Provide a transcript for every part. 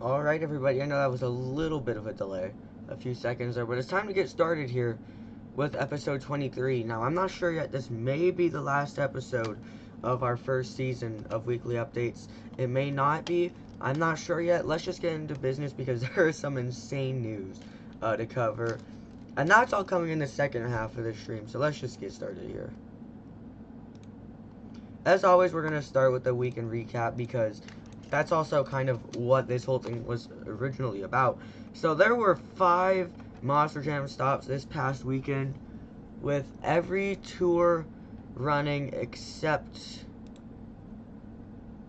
Alright everybody, I know that was a little bit of a delay, a few seconds there, but it's time to get started here with episode 23. Now, I'm not sure yet, this may be the last episode of our first season of weekly updates. It may not be, I'm not sure yet. Let's just get into business because there is some insane news to cover. And that's all coming in the second half of the stream, so let's just get started here. As always, we're going to start with the weekend recap because that's also kind of what this whole thing was originally about. So there were 5 Monster Jam stops this past weekend, with every tour running except,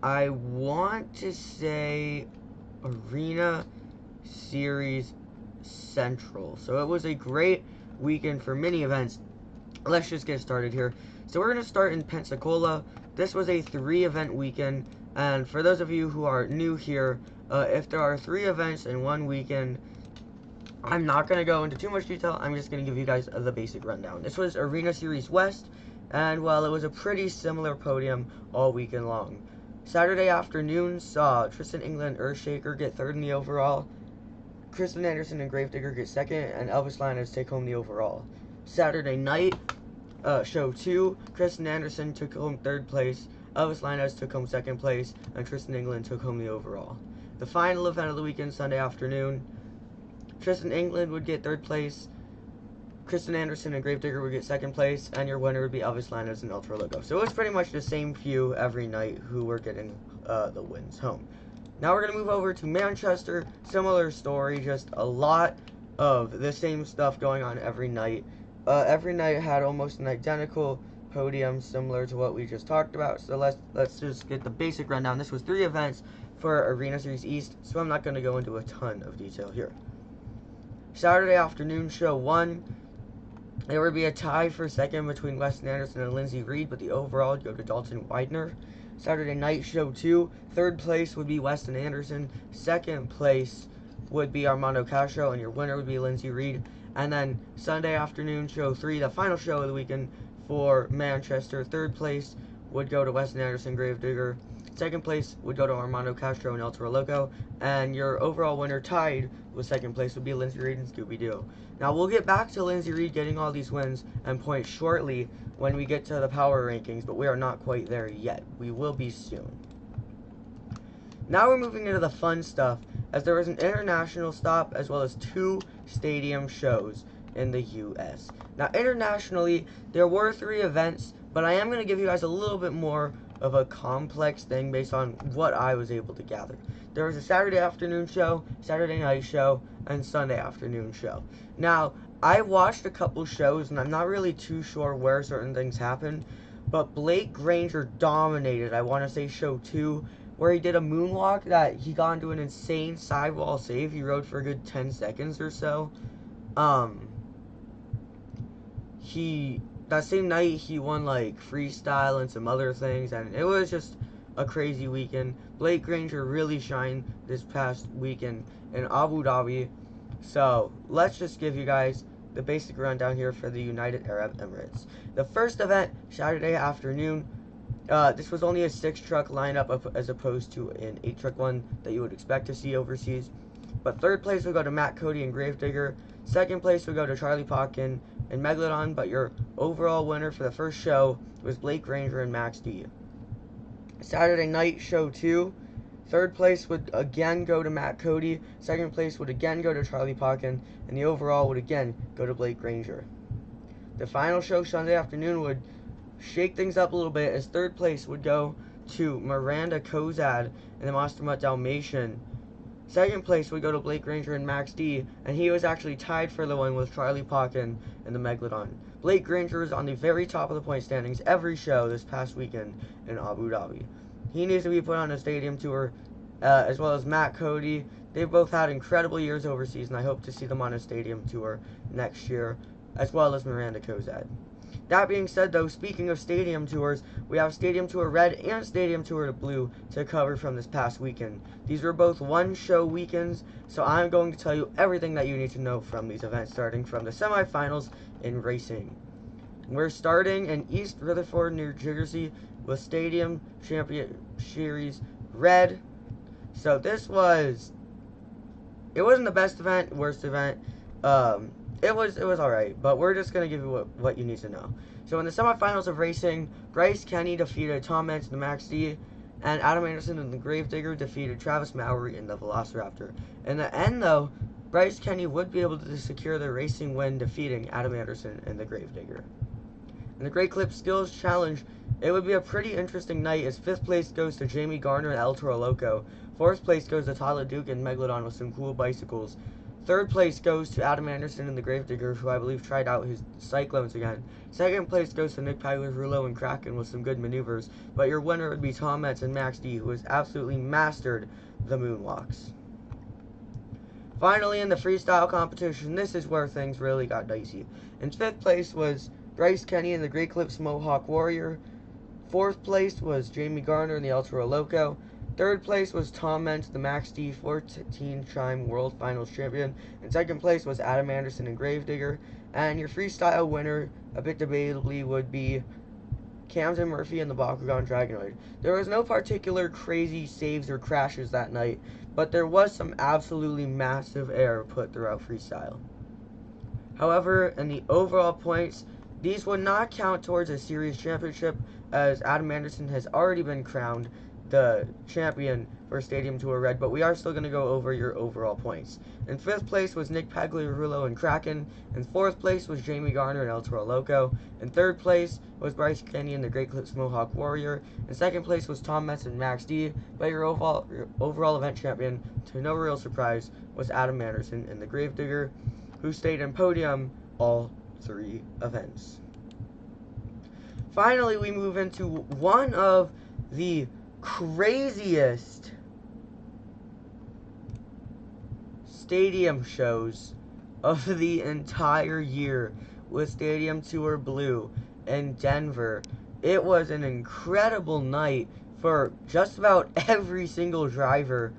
I want to say, Arena Series Central. So it was a great weekend for many events. Let's just get started here. So we're going to start in Pensacola. This was a 3-event weekend. And for those of you who are new here, if there are 3 events in one weekend, I'm not going to go into too much detail. I'm just going to give you guys the basic rundown. This was Arena Series West, and well, it was a pretty similar podium all weekend long. Saturday afternoon saw Tristan England Earthshaker get 3rd in the overall, Kristen Anderson and Gravedigger get 2nd, and Elvis Linus take home the overall. Saturday night, show 2, Kristen Anderson took home 3rd place, Elvis Linus took home 2nd place, and Tristan England took home the overall. The final event of the weekend, Sunday afternoon, Tristan England would get 3rd place, Kristen Anderson and Gravedigger would get 2nd place, and your winner would be Elvis Linus and Ultra Logo. So it's pretty much the same few every night who were getting the wins home. Now we're going to move over to Manchester. Similar story, just a lot of the same stuff going on every night. Every night had almost an identical podium similar to what we just talked about. So let's just get the basic rundown. This was 3 events for Arena Series East, so I'm not going to go into a ton of detail here. Saturday afternoon, show 1, there would be a tie for 2nd between Weston Anderson and Lindsay Reed, but the overall would go to Dalton Widener. Saturday night, show 2, 3rd place would be Weston Anderson, 2nd place would be Armando Castro, and your winner would be Lindsay Reed. And then Sunday afternoon, show 3, the final show of the weekend for Manchester, 3rd place would go to Weston Anderson Gravedigger, 2nd place would go to Armando Castro and Ultra Loco, and your overall winner tied with 2nd place would be Lindsay Reed and Scooby-Doo. Now we'll get back to Lindsay Reed getting all these wins and points shortly when we get to the power rankings, but we are not quite there yet. We will be soon. Now we're moving into the fun stuff, as there was an international stop as well as 2 stadium shows in the US. Now internationally, there were 3 events, but I am going to give you guys a little bit more of a complex thing based on what I was able to gather. There was a Saturday afternoon show, Saturday night show, and Sunday afternoon show. Now, I watched a couple shows, and I'm not really too sure where certain things happened, but Blake Granger dominated, I want to say show 2, where he did a moonwalk that he got into an insane sidewall save. He rode for a good 10 seconds or so. That same night, he won, like, freestyle and some other things, and it was just a crazy weekend. Blake Granger really shined this past weekend in Abu Dhabi. So, let's just give you guys the basic rundown here for the United Arab Emirates. The first event, Saturday afternoon, this was only a 6-truck lineup as opposed to an 8-truck one that you would expect to see overseas. But 3rd place would go to Matt Cody and Gravedigger. 2nd place would go to Charlie Potkin and Megalodon, but your overall winner for the first show was Blake Granger and Max D. Saturday night, show 2, 3rd place would again go to Matt Cody, 2nd place would again go to Charlie Potkin, and the overall would again go to Blake Granger. The final show, Sunday afternoon, would shake things up a little bit, as 3rd place would go to Miranda Kozad and the Monster Mutt Dalmatian. 2nd place would go to Blake Granger and Max D, and he was actually tied for the win with Charlie Potkin and the Megalodon. Blake Granger was on the very top of the point standings every show this past weekend in Abu Dhabi. He needs to be put on a stadium tour, as well as Matt Cody. They've both had incredible years overseas, and I hope to see them on a stadium tour next year, as well as Miranda Kozad. That being said, though, speaking of stadium tours, we have Stadium Tour Red and Stadium Tour Blue to cover from this past weekend. These were both one-show weekends, so I'm going to tell you everything that you need to know from these events, starting from the semifinals in racing. We're starting in East Rutherford, New Jersey, with Stadium Champion Series Red. So this was It wasn't the best event, worst event. It was alright, but we're just gonna give you what you need to know. So in the semifinals of racing, Bryce Kenny defeated Tom Meents in the Max D, and Adam Anderson in the Gravedigger defeated Travis Mowry in the Velociraptor. In the end, though, Bryce Kenny would be able to secure the racing win, defeating Adam Anderson in the Gravedigger. In the Great Clip Skills Challenge, it would be a pretty interesting night as 5th place goes to Jamie Garner and El Toro Loco. 4th place goes to Tyler Duke and Megalodon with some cool bicycles. 3rd place goes to Adam Anderson in the Gravedigger, who I believe tried out his Cyclones again. 2nd place goes to Nick Pagliarulo and Kraken with some good maneuvers, but your winner would be Tom Meents and Max D, who has absolutely mastered the moonwalks. Finally, in the freestyle competition, this is where things really got dicey. In 5th place was Bryce Kenny in the Great Clips Mohawk Warrior. 4th place was Jamie Garner in the El Toro Loco. 3rd place was Tom Meents, the Max D 14-time World Finals Champion. And 2nd place was Adam Anderson in Gravedigger. And your freestyle winner, a bit debatably, would be Camden Murphy in the Bakugan Dragonoid. There was no particular crazy saves or crashes that night, but there was some absolutely massive air put throughout freestyle. However, in the overall points, these would not count towards a series championship, as Adam Anderson has already been crowned the champion for Stadium Tour Red, but we are still going to go over your overall points. In 5th place was Nick Pagliarulo and Kraken. In 4th place was Jamie Garner and El Toro Loco. In 3rd place was Bryce Kenny and the Great Clips Mohawk Warrior. In 2nd place was Tom Meents and Max D. But your overall event champion, to no real surprise, was Adam Anderson in the Gravedigger, who stayed in podium all 3 events. Finally, we move into one of the craziest stadium shows of the entire year with Stadium Tour Blue in Denver. It was an incredible night for just about every single driver,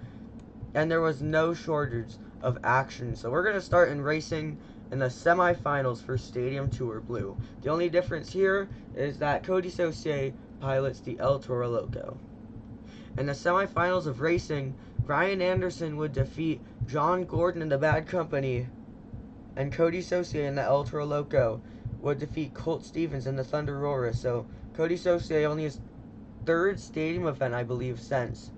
and there was no shortage of action. So we're going to start in racing in the semifinals for Stadium Tour Blue. The only difference here is that Cody Saucier pilots the El Toro Loco. In the semifinals of racing, Ryan Anderson would defeat John Gordon in the Bad Company, and Cody Saucier in the El Toro Loco would defeat Colt Stevens in the Thunder Roarer. So Cody Saucier only his 3rd stadium event, I believe, since.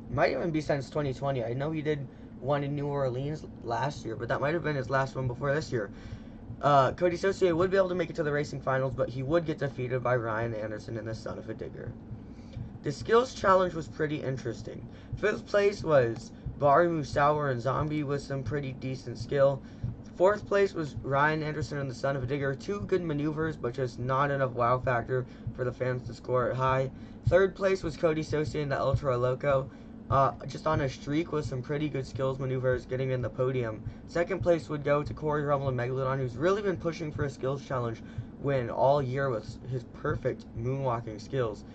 Might even be since 2020. I know he did one in New Orleans last year, but that might have been his last one before this year. Cody Saucier would be able to make it to the racing finals, but he would get defeated by Ryan Anderson in the Son of a Digger. The skills challenge was pretty interesting. 5th place was Bari Musauer and Zombie with some pretty decent skill. 4th place was Ryan Anderson and the Son of a Digger. 2 good maneuvers, but just not enough wow factor for the fans to score it high. 3rd place was Cody Saucier in the El Toro Loco. Just on a streak with some pretty good skills maneuvers, getting in the podium. 2nd place would go to Corey Rummel and Megalodon, who's really been pushing for a skills challenge win all year with his perfect moonwalking skills.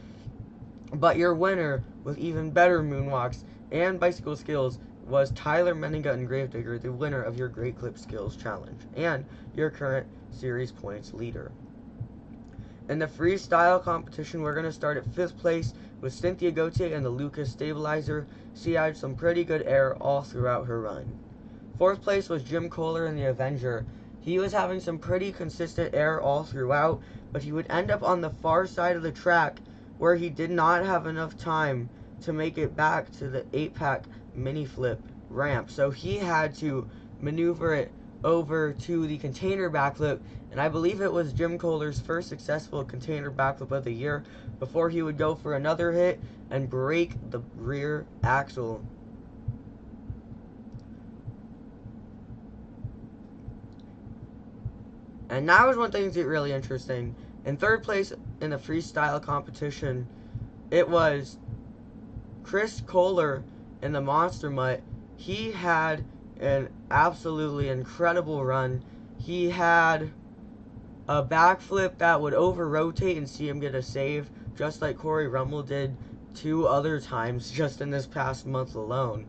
But your winner, with even better moonwalks and bicycle skills, was Tyler Menninga in Gravedigger, the winner of your Great Clip Skills Challenge, and your current series points leader. In the freestyle competition, we're going to start at 5th place with Cynthia Gauthier and the Lucas Stabilizer. She had some pretty good air all throughout her run. 4th place was Jim Kohler in the Avenger. He was having some pretty consistent air all throughout, but he would end up on the far side of the track where he did not have enough time to make it back to the 8-pack mini flip ramp. So he had to maneuver it over to the container backflip, and I believe it was Jim Kohler's first successful container backflip of the year before he would go for another hit and break the rear axle. And now is when things get really interesting. In 3rd place in the freestyle competition, it was Chris Kohler in the Monster Mutt. He had an absolutely incredible run. He had a backflip that would over-rotate and see him get a save, just like Corey Rummel did 2 other times just in this past month alone.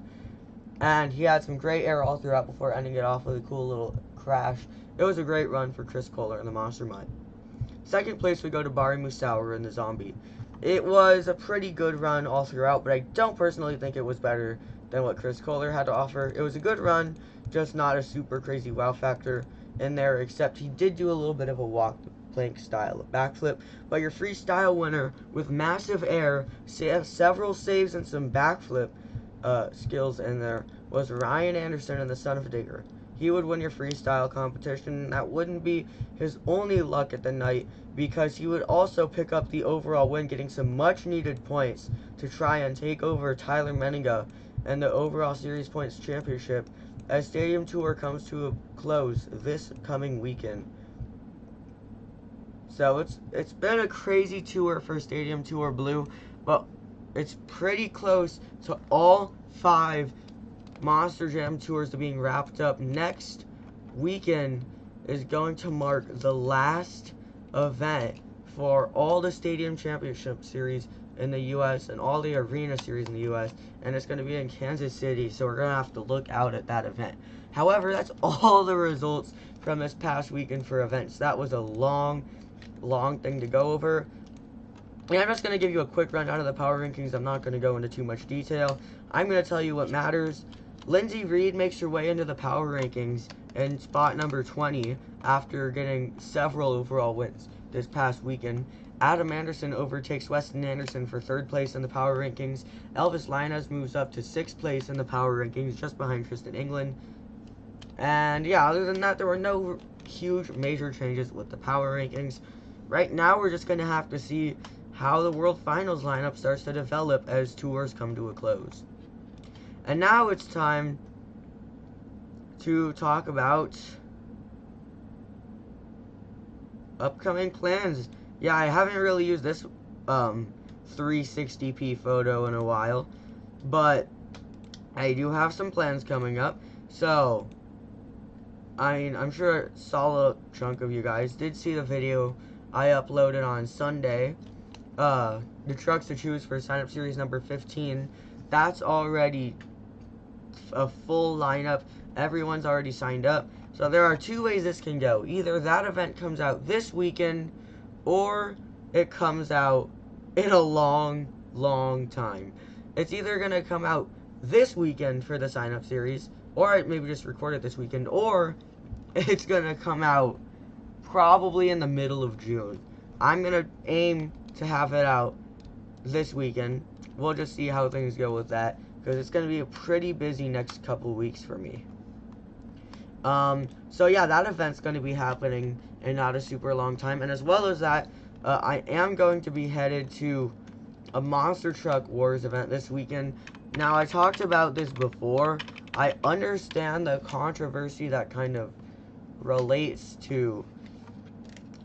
And he had some great air all throughout before ending it off with a cool little crash. It was a great run for Chris Kohler in the Monster Mutt. 2nd place would go to Bari Musauer in the Zombie. it was a pretty good run all throughout, but I don't personally think it was better than what Chris Kohler had to offer. It was a good run, just not a super crazy wow factor in there, except he did do a little bit of a walk plank style of backflip. But your freestyle winner with massive air, several saves and some backflip skills in there was Ryan Anderson and the Son of a Digger. He would win your freestyle competition. That wouldn't be his only luck at the night, because he would also pick up the overall win, getting some much needed points to try and take over Tyler Menninga and the overall series points championship as Stadium Tour comes to a close this coming weekend. So it's been a crazy tour for Stadium Tour Blue, but it's pretty close to all 5 Monster Jam tours to being wrapped up. Next weekend is going to mark the last event for all the Stadium Championship Series in the U.S. and all the Arena Series in the U.S. And it's going to be in Kansas City, so we're going to have to look out at that event. However, that's all the results from this past weekend for events. That was a long thing to go over. And I'm just going to give you a quick rundown of the power rankings. I'm not going to go into too much detail. I'm going to tell you what matters. Lindsey Reed makes her way into the power rankings in spot number 20 after getting several overall wins this past weekend. Adam Anderson overtakes Weston Anderson for 3rd place in the power rankings. Elvis Lainez moves up to 6th place in the power rankings, just behind Tristan England. And yeah, other than that, there were no huge major changes with the power rankings. Right now, we're just going to have to see how the World Finals lineup starts to develop as tours come to a close. And now it's time to talk about upcoming plans. Yeah, I haven't really used this 360p photo in a while, but I do have some plans coming up. So, I mean, I'm sure a solid chunk of you guys did see the video I uploaded on Sunday. The trucks to choose for sign-up series number 15. That's already a full lineup. Everyone's already signed up. So there are 2 ways this can go. Either that event comes out this weekend, or it comes out in a long time. It's either going to come out this weekend for the sign-up series, or I maybe just record it this weekend, or it's going to come out probably in the middle of June. I'm going to aim to have it out this weekend. We'll just see how things go with that, because it's going to be a pretty busy next couple weeks for me. So yeah, that event's going to be happening in not a super long time. And as well as that, I am going to be headed to a Monster Truck Wars event this weekend. Now, I talked about this before. I understand the controversy that kind of relates to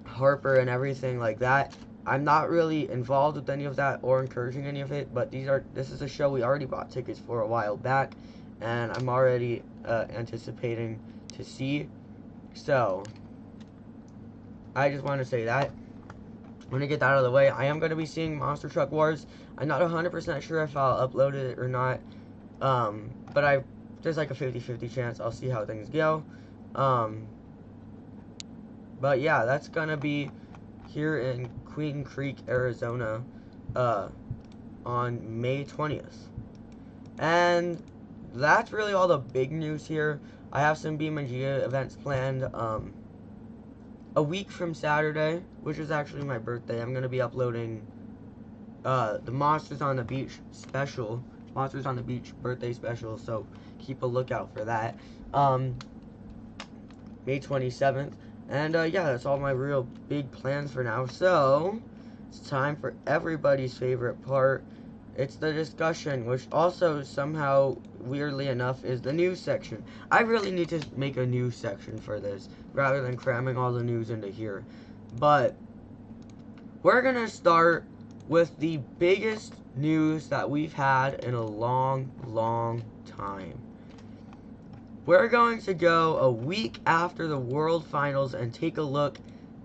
Harper and everything like that. I'm not really involved with any of that or encouraging any of it, but this is a show we already bought tickets for a while back, and I'm already anticipating to see. So, I just want to say that. I'm going to get that out of the way. I am going to be seeing Monster Truck Wars. I'm not 100% sure if I'll upload it or not, but there's like a 50-50 chance. I'll see how things go. But yeah, that's going to be here in Queen Creek, Arizona, on May 20th. And that's really all the big news here. I have some BeamNG events planned a week from Saturday, which is actually my birthday. I'm going to be uploading the Monsters on the Beach special, Monsters on the Beach birthday special, so keep a lookout for that. May 27th. And yeah, that's all my real big plans for now. So, it's time for everybody's favorite part. It's the discussion, which also somehow, weirdly enough, is the news section. I really need to make a news section for this, rather than cramming all the news into here. But, we're going to start with the biggest news that we've had in a long time. We're going to go a week after the World Finals and take a look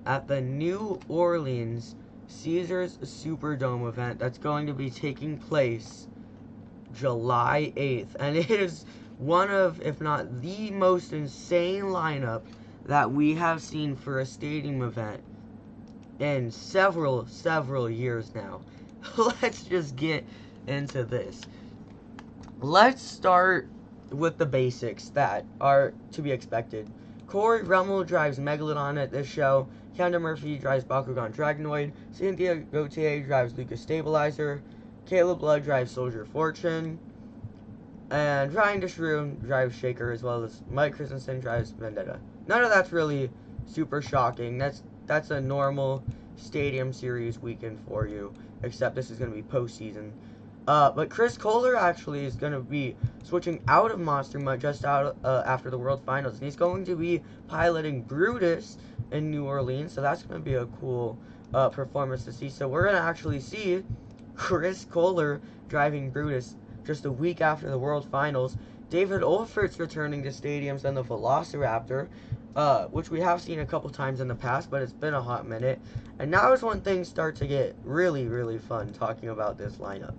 at the New Orleans Caesars Superdome event that's going to be taking place July 8th. And it is one of, if not the most insane lineup that we have seen for a stadium event in several years now. let's just get into this. Let's start with the basics that are to be expected. Corey Rummel drives Megalodon at this show. Kendra Murphy drives Bakugan Dragonoid. Cynthia Gauthier drives Lucas Stabilizer. Caleb Blood drives Soldier Fortune. And Ryan Deshroon drives Shaker, as well as Mike Christensen drives Vendetta. None of that's really super shocking. That's a normal Stadium Series weekend for you, except this is going to be postseason. But Chris Kohler actually is going to be switching out of Monster Mutt just after the World Finals. And he's going to be piloting Brutus in New Orleans. So that's going to be a cool performance to see. So we're going to actually see Chris Kohler driving Brutus just a week after the World Finals. David Olfert's returning to stadiums and the Velociraptor, which we have seen a couple times in the past, but it's been a hot minute. And now is when things start to get really, really fun talking about this lineup.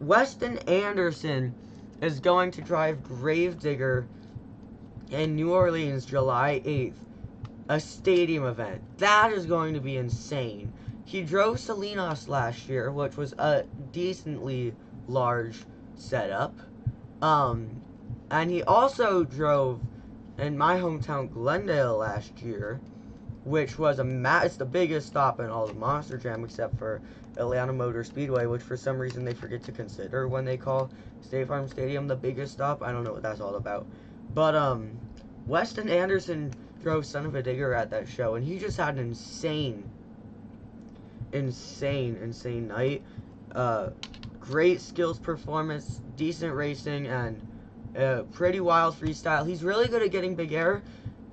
Weston Anderson is going to drive Gravedigger in New Orleans July 8th, a stadium event. That is going to be insane. He drove Salinas last year, which was a decently large setup. And he also drove in my hometown Glendale last year, which was it's the biggest stop in all of Monster Jam except for Atlanta Motor Speedway, which for some reason they forget to consider when they call State Farm Stadium the biggest stop. I don't know what that's all about. But Weston Anderson drove Son of a Digger at that show, and he just had an insane night. Great skills performance, decent racing, and pretty wild freestyle. He's really good at getting big air.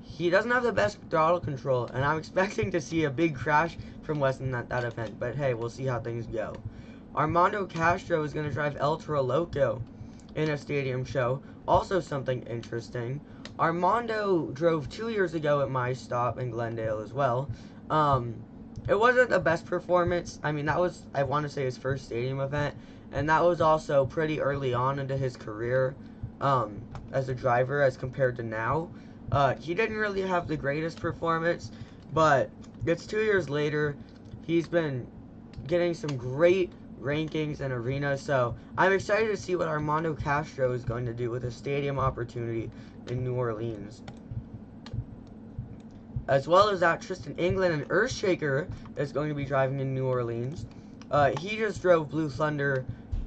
He doesn't have the best throttle control, and I'm expecting to see a big crash from Weston at that event. But hey, we'll see how things go. Armando Castro is going to drive El Toro Loco in a stadium show. Also something interesting. Armando drove 2 years ago at my stop in Glendale as well. It wasn't the best performance. I mean, that was, I want to say, his first stadium event. And that was also pretty early on into his career as a driver as compared to now. He didn't really have the greatest performance, but it's 2 years later. He's been getting some great rankings and arenas, so I'm excited to see what Armando Castro is going to do with a stadium opportunity in New Orleans. As well as that, Tristan England and Earthshaker is going to be driving in New Orleans. He just drove Blue Thunder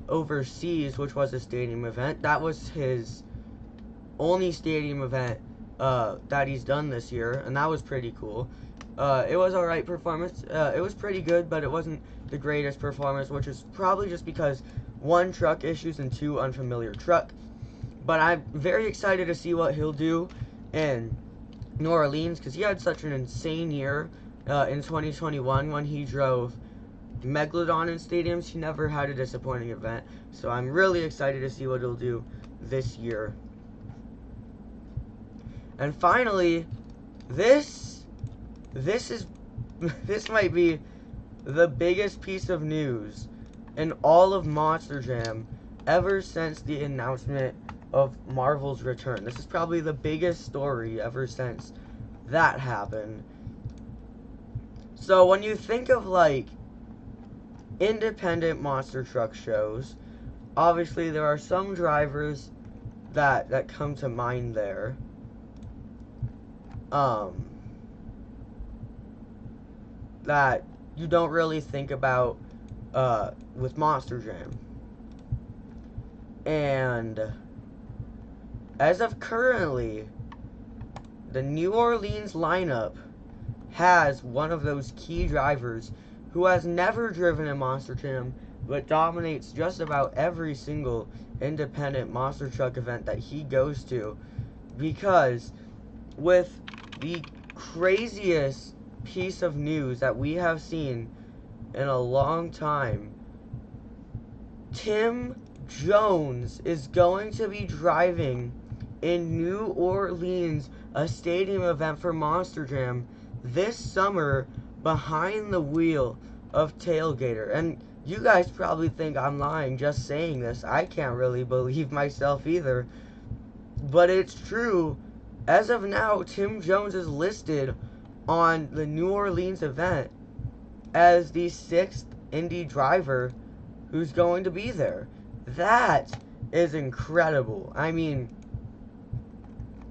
overseas, which was a stadium event. That was his only stadium event that he's done this year, and that was pretty cool. It was alright performance. It was pretty good, but it wasn't the greatest performance, which is probably just because 1, truck issues, and 2, unfamiliar truck. But I'm very excited to see what he'll do in New Orleans, because he had such an insane year in 2021 when he drove Megalodon in stadiums. He never had a disappointing event, so I'm really excited to see what he'll do this year. And finally, this might be the biggest piece of news in all of Monster Jam ever since the announcement of Marvel's return. This is probably the biggest story ever since that happened. So when you think of like independent monster truck shows, obviously there are some drivers that come to mind there. That you don't really think about with Monster Jam. And as of currently, the New Orleans lineup has one of those key drivers who has never driven a Monster Jam, but dominates just about every single independent monster truck event that he goes to. Because with the craziest piece of news that we have seen in a long time, Tim Jones is going to be driving in New Orleans, a stadium event for Monster Jam this summer, behind the wheel of Tailgater. And you guys probably think I'm lying just saying this. I can't really believe myself either, but it's true. As of now, Tim Jones is listed on the New Orleans event as the 6th Indy driver who's going to be there. That is incredible. I mean,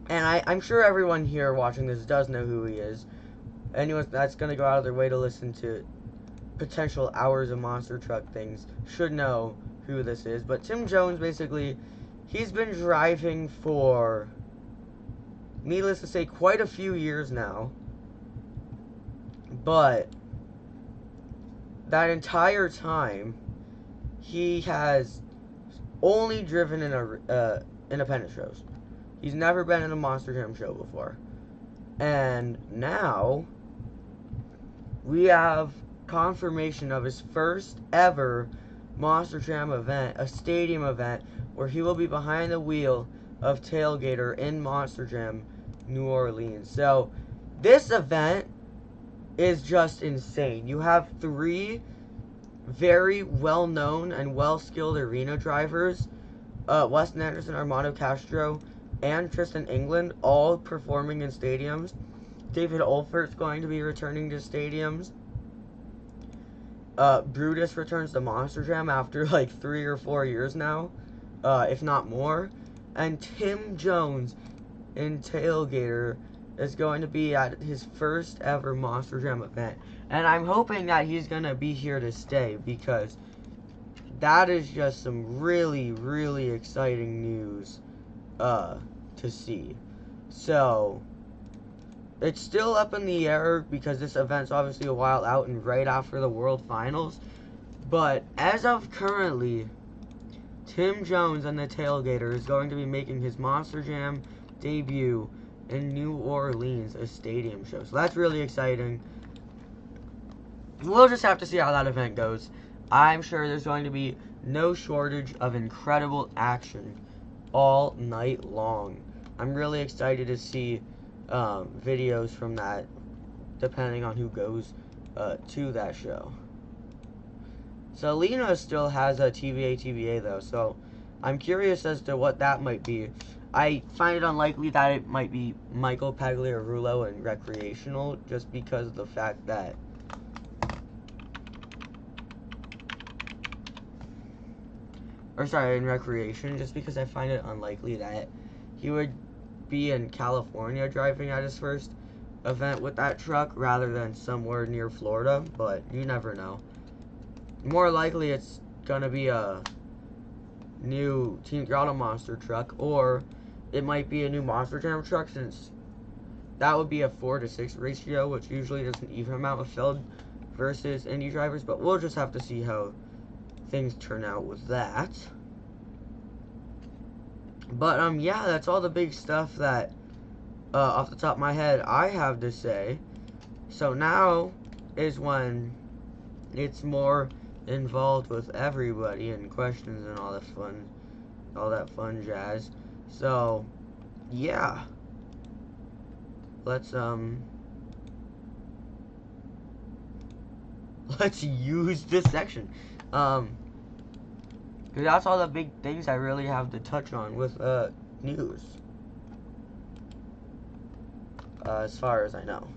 and I'm sure everyone here watching this does know who he is. Anyone that's going to go out of their way to listen to potential hours of monster truck things should know who this is. But Tim Jones, basically, he's been driving for, needless to say, quite a few years now. But that entire time, he has only driven in independent shows. He's never been in a Monster Jam show before. And now we have confirmation of his first ever Monster Jam event, a stadium event, where he will be behind the wheel of Tailgater in Monster Jam, New Orleans. So this event is just insane. You have 3 very well-known and well-skilled arena drivers, Weston Anderson, Armando Castro, and Tristan England, all performing in stadiums. David Olfert's going to be returning to stadiums. Brutus returns to Monster Jam after like 3 or 4 years now, if not more. And Tim Jones in Tailgater is going to be at his first ever Monster Jam event. And I'm hoping that he's going to be here to stay, because that is just some really, really exciting news to see. So it's still up in the air because this event's obviously a while out and right after the World Finals. But as of currently, Tim Jones and the Tailgater is going to be making his Monster Jam debut in New Orleans, a stadium show. So that's really exciting. We'll just have to see how that event goes. I'm sure there's going to be no shortage of incredible action all night long. I'm really excited to see videos from that, depending on who goes to that show. Selena still has a TVA though, so I'm curious as to what that might be. I find it unlikely that it might be Michael Pagliarulo in Recreational, just because of the fact that in Recreation, just because I find it unlikely that he would be in California driving at his first event with that truck rather than somewhere near Florida, but you never know. More likely it's gonna be a new Team Grotto Monster truck, or it might be a new Monster Jam truck, since that would be a 4-to-6 ratio, which usually doesn't even amount with Feld versus Indy drivers, but we'll just have to see how things turn out with that. But yeah, that's all the big stuff that off the top of my head I have to say. So now is when it's more involved with everybody and questions and all that fun jazz. So yeah, let's use this section. Because that's all the big things I really have to touch on with news, as far as I know.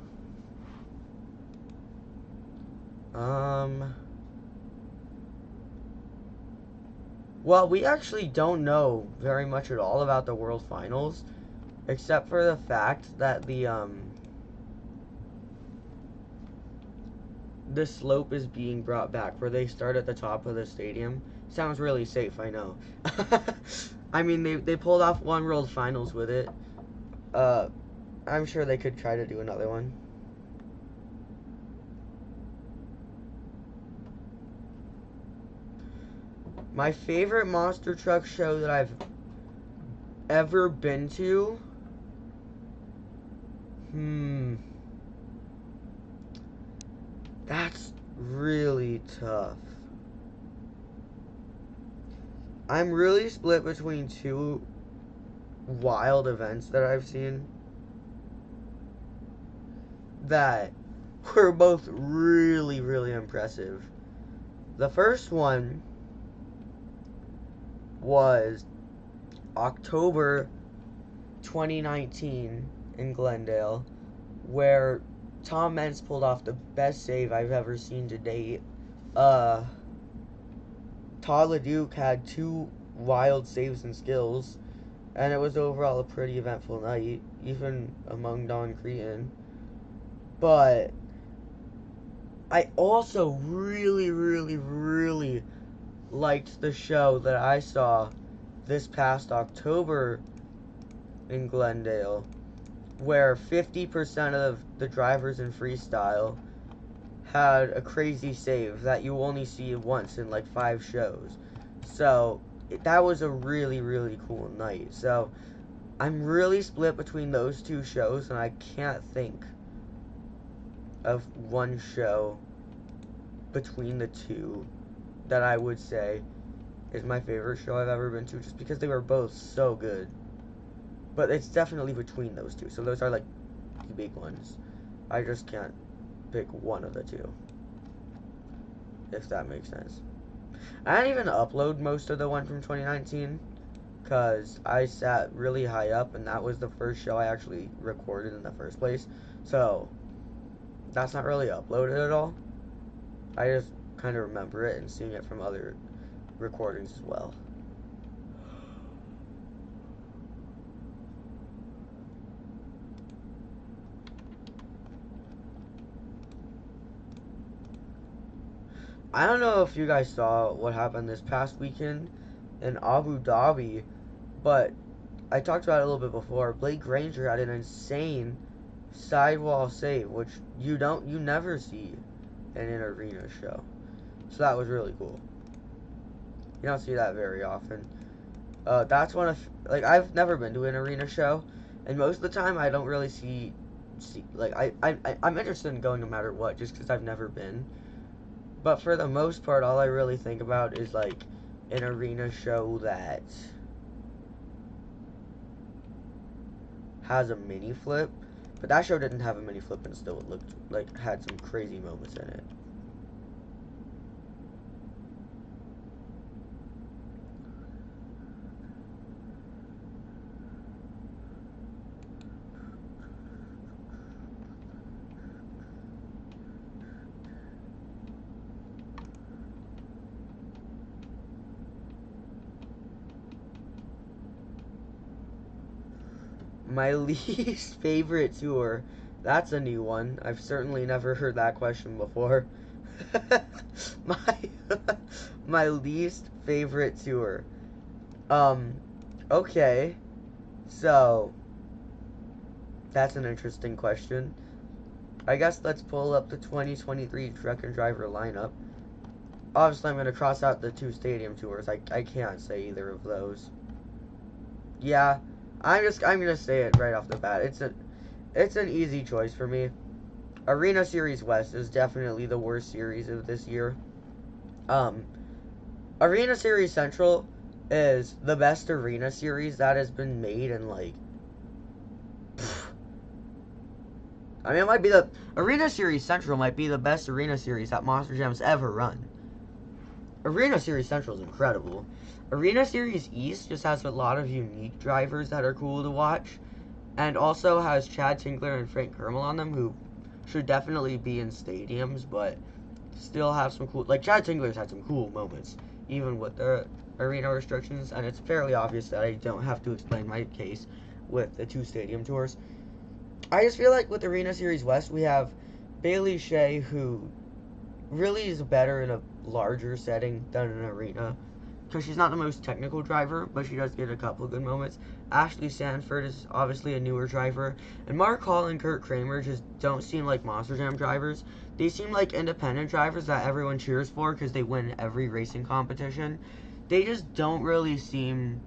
Well, we actually don't know very much at all about the World Finals, except for the fact that the slope is being brought back, where they start at the top of the stadium. Sounds really safe, I know. I mean, they pulled off one World Finals with it. I'm sure they could try to do another one. My favorite monster truck show that I've ever been to? That's really tough. I'm really split between 2 wild events that I've seen that were both really, really impressive. The first one was October 2019 in Glendale, where Tom Meents pulled off the best save I've ever seen to date Todd LeDuc had 2 wild saves and skills, and it was overall a pretty eventful night, even among Don Cretan. But I also really, really, really liked the show that I saw this past October in Glendale, where 50% of the drivers in freestyle had a crazy save that you only see once in like 5 shows. So that was a really, really cool night. So I'm really split between those 2 shows, and I can't think of one show between the 2 that I would say is my favorite show I've ever been to, just because they were both so good. But it's definitely between those 2, so those are like the big ones. I just can't pick one of the 2, if that makes sense. I didn't even upload most of the one from 2019, because I sat really high up, and that was the first show I actually recorded in the first place, so that's not really uploaded at all. I just kind of remember it and seeing it from other recordings as well. I don't know if you guys saw what happened this past weekend in Abu Dhabi, but I talked about it a little bit before. Blake Granger had an insane sidewall save, which you never see in an arena show. So that was really cool. You don't see that very often. That's one of, like, I've never been to an arena show, and most of the time I don't really see like, I'm interested in going no matter what, just because I've never been. But for the most part, all I really think about is, like, an arena show that has a mini flip. But that show didn't have a mini flip, and still it looked like had some crazy moments in it. My least favorite tour. That's a new one. I've certainly never heard that question before. my my least favorite tour. Okay. So that's an interesting question. I guess let's pull up the 2023 Truck and Driver lineup. Obviously, I'm going to cross out the 2 stadium tours. I can't say either of those. Yeah, I'm gonna say it right off the bat. It's an easy choice for me. Arena Series West is definitely the worst series of this year. Arena Series Central is the best arena series that has been made in, like, I mean, it might be the Arena Series Central might be the best arena series that Monster Jam's ever run. Arena Series Central is incredible. Arena Series East just has a lot of unique drivers that are cool to watch, and also has Chad Tinkler and Frank Kermel on them, who should definitely be in stadiums, but still have some cool, like, Chad Tinkler's had some cool moments, even with the arena restrictions, and it's fairly obvious that I don't have to explain my case with the 2 stadium tours. I just feel like with Arena Series West, we have Bailey Shea, who really is better in a larger setting than an arena, because she's not the most technical driver, but she does get a couple of good moments. Ashley Sanford is obviously a newer driver, and Mark Hall and Kurt Kramer just don't seem like Monster Jam drivers. They seem like independent drivers that everyone cheers for because they win every racing competition. They just don't really seem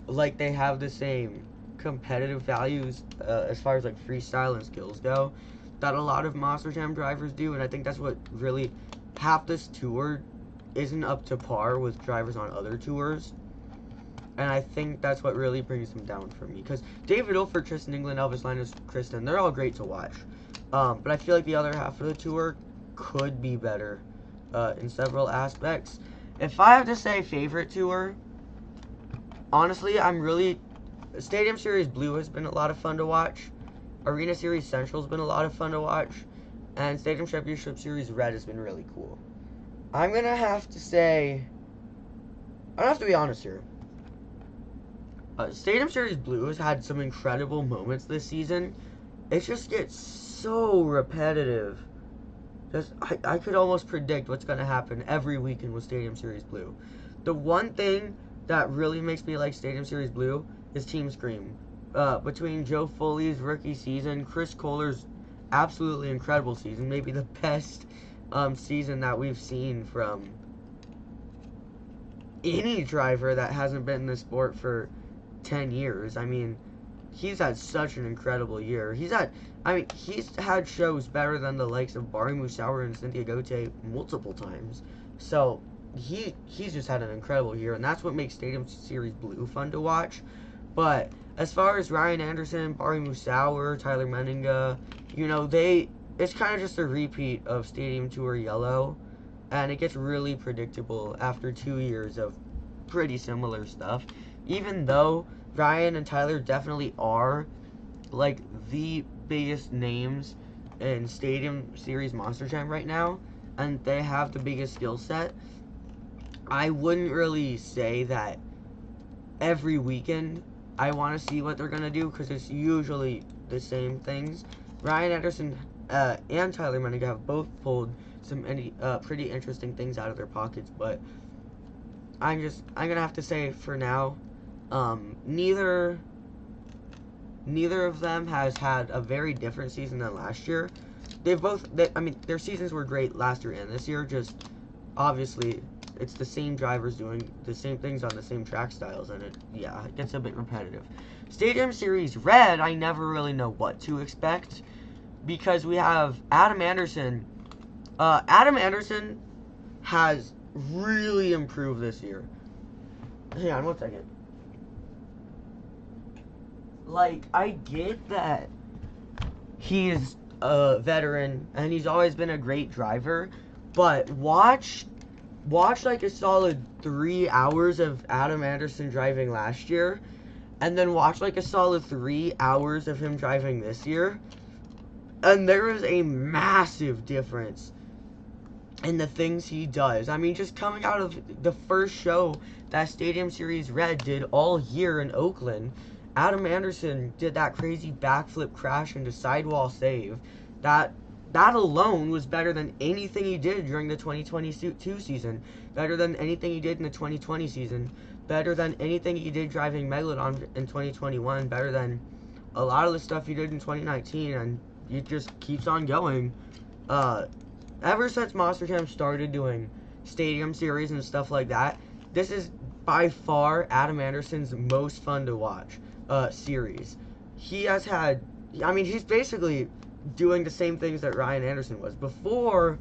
like they have the same competitive values as far as, like, freestyle and skills go that a lot of Monster Jam drivers do, and I think that's what really, half this tour isn't up to par with drivers on other tours, and I think that's what really brings them down for me, because David Ilford, Tristan England, Elvis Linus, Kristen, they're all great to watch, but I feel like the other half of the tour could be better in several aspects. If I have to say favorite tour, honestly, Stadium Series Blue has been a lot of fun to watch. Arena Series Central has been a lot of fun to watch. And Stadium Championship Series Red has been really cool. I'm gonna have to say, I have to be honest here. Stadium Series Blue has had some incredible moments this season. It just gets so repetitive. I could almost predict what's going to happen every weekend with Stadium Series Blue. The one thing that really makes me like Stadium Series Blue is Team Scream. Between Joe Foley's rookie season, Chris Kohler's absolutely incredible season, maybe the best season that we've seen from any driver that hasn't been in the sport for 10 years. I mean, he's had such an incredible year. He's had shows better than the likes of Barry Musauer and Cynthia Gauthier multiple times. So, he's just had an incredible year, and that's what makes Stadium Series Blue fun to watch. But as far as Ryan Anderson, Barry Musauer, Tyler Menninga, it's kind of just a repeat of Stadium Tour Yellow, and it gets really predictable after 2 years of pretty similar stuff. Even though Ryan and Tyler definitely are like the biggest names in Stadium Series Monster Jam right now, and they have the biggest skill set, I wouldn't really say that every weekend I want to see what they're going to do, because it's usually the same things. Ryan Anderson and Tyler Menninga have both pulled some pretty interesting things out of their pockets, but I'm going to have to say for now, neither of them has had a very different season than last year. Their seasons were great last year and this year, just obviously it's the same drivers doing the same things on the same track styles, and it gets a bit repetitive. Stadium Series Red, I never really know what to expect, because we have Adam Anderson. Adam Anderson has really improved this year. Hang on 1 second. Like, I get that he's a veteran and he's always been a great driver, but watch like a solid 3 hours of Adam Anderson driving last year, and then watch like a solid 3 hours of him driving this year, and there is a massive difference in the things he does. I mean, just coming out of the first show that Stadium Series Red did all year in Oakland, Adam Anderson did that crazy backflip crash into sidewall save. That alone was better than anything he did during the 2022 season, better than anything he did in the 2020 season, better than anything he did driving Megalodon in 2021, better than a lot of the stuff he did in 2019, and it just keeps on going. Ever since Monster Jam started doing Stadium Series and stuff like that, this is by far Adam Anderson's most fun to watch series. He's basically doing the same things that Ryan Anderson was. Before,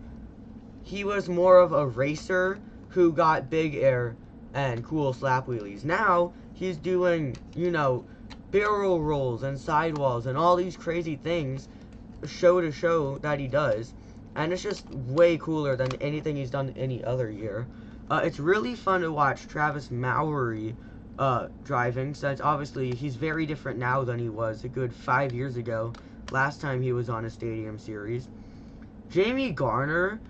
he was more of a racer who got big air and cool slap wheelies. Now, he's doing, barrel rolls and sidewalls and all these crazy things, show to show, that he does. And it's just way cooler than anything he's done any other year. It's really fun to watch Travis Mowry driving, since obviously he's very different now than he was a good 5 years ago, last time he was on a Stadium Series. Jamie Garner,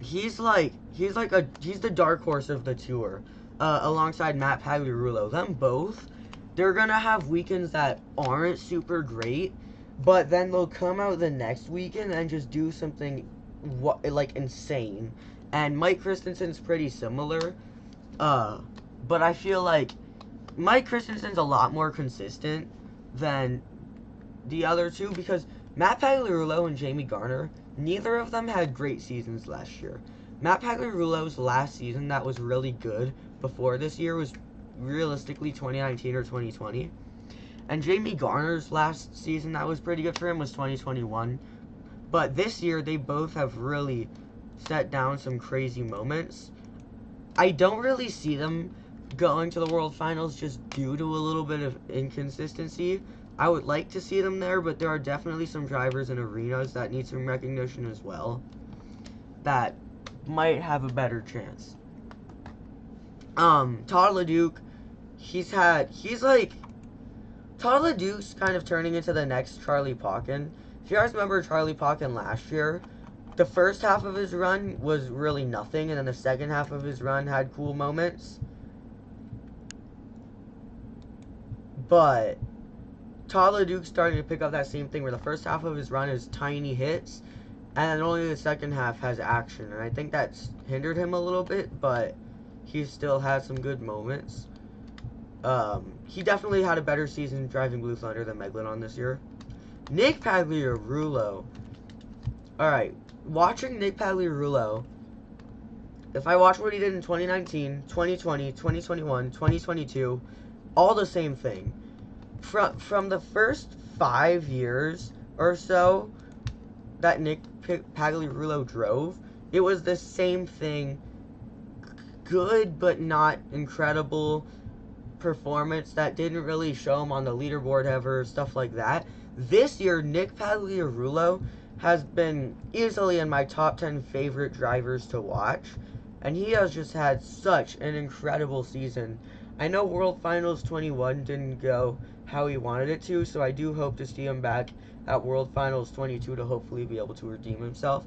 he's the dark horse of the tour, alongside Matt Pagliarulo. Them both, they're gonna have weekends that aren't super great, but then they'll come out the next weekend and just do something insane. And Mike Christensen's pretty similar, but I feel like Mike Christensen's a lot more consistent than the other two, because Matt Pagliarulo and Jamie Garner, neither of them had great seasons last year. Matt Pagliarulo's last season that was really good before this year was realistically 2019 or 2020. And Jamie Garner's last season that was pretty good for him was 2021. But this year, they both have really set down some crazy moments. I don't really see them going to the World Finals just due to a little bit of inconsistency. I would like to see them there, but there are definitely some drivers in arenas that need some recognition as well that might have a better chance. Todd LeDuc, Todd LeDuc's kind of turning into the next Charlie Pauken. If you guys remember Charlie Pauken last year, the first half of his run was really nothing, and then the second half of his run had cool moments. But Todd LeDuc's starting to pick up that same thing where the first half of his run is tiny hits, and then only the second half has action. And I think that's hindered him a little bit, but he still had some good moments. He definitely had a better season driving Blue Thunder than Megalodon this year. Nick Pagliarulo. Alright, watching Nick Pagliarulo, if I watch what he did in 2019, 2020, 2021, 2022, all the same thing. From the first 5 years or so that Nick Pagliarulo drove, it was the same thing. Good, but not incredible performance that didn't really show him on the leaderboard ever, stuff like that. This year, Nick Pagliarulo has been easily in my top 10 favorite drivers to watch, and he has just had such an incredible season. I know World Finals 21 didn't go how he wanted it to, so I do hope to see him back at World Finals 22 to hopefully be able to redeem himself.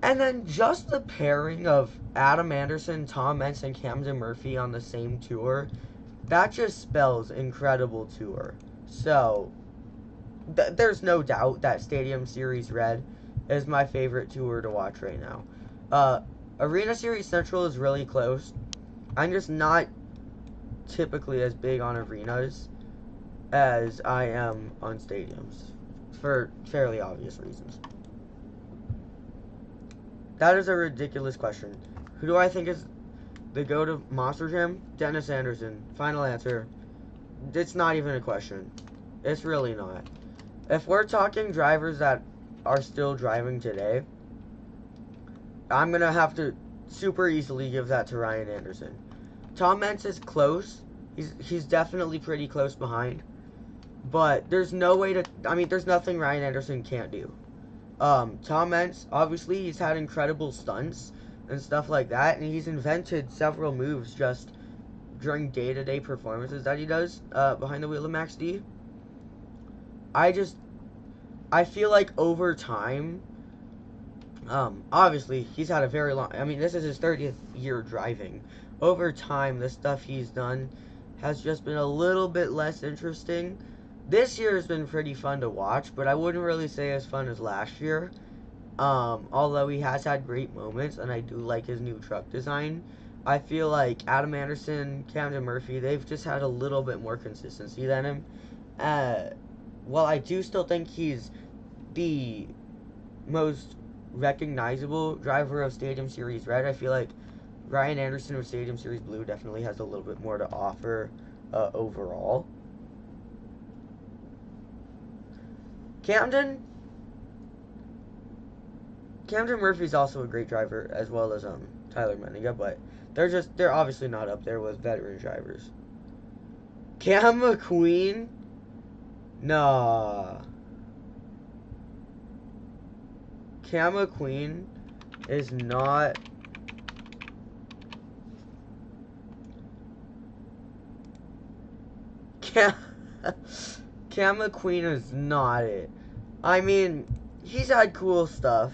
And then just the pairing of Adam Anderson, Tom Meents, and Camden Murphy on the same tour, that just spells incredible tour. So, there's no doubt that Stadium Series Red is my favorite tour to watch right now. Arena Series Central is really close. I'm just not typically as big on arenas as I am on stadiums, for fairly obvious reasons. That is a ridiculous question. Who do I think is the GOAT of Monster Jam? Dennis Anderson. Final answer. It's not even a question. It's really not. If we're talking drivers that are still driving today, I'm going to have to super easily give that to Ryan Anderson. Tom Meents is close. He's definitely pretty close behind. But there's no way to... I mean, there's nothing Ryan Anderson can't do. Tom Meents, obviously, he's had incredible stunts and stuff like that, and he's invented several moves just during day-to-day performances that he does behind the wheel of Max D. I feel like over time, obviously, he's had a very long... I mean, this is his 30th year driving. Over time, the stuff he's done has just been a little bit less interesting. This year has been pretty fun to watch, but I wouldn't really say as fun as last year. Although he has had great moments, and I do like his new truck design. I feel like Adam Anderson, Camden Murphy, they've just had a little bit more consistency than him. While I do still think he's the most recognizable driver of Stadium Series Red, I feel like Ryan Anderson of Stadium Series Blue definitely has a little bit more to offer overall. Camden Murphy's also a great driver, as well as Tyler Menninga, but they're obviously not up there with veteran drivers. Cam McQueen? Nah. Cam McQueen is not... Cam McQueen is not it. I mean, he's had cool stuff.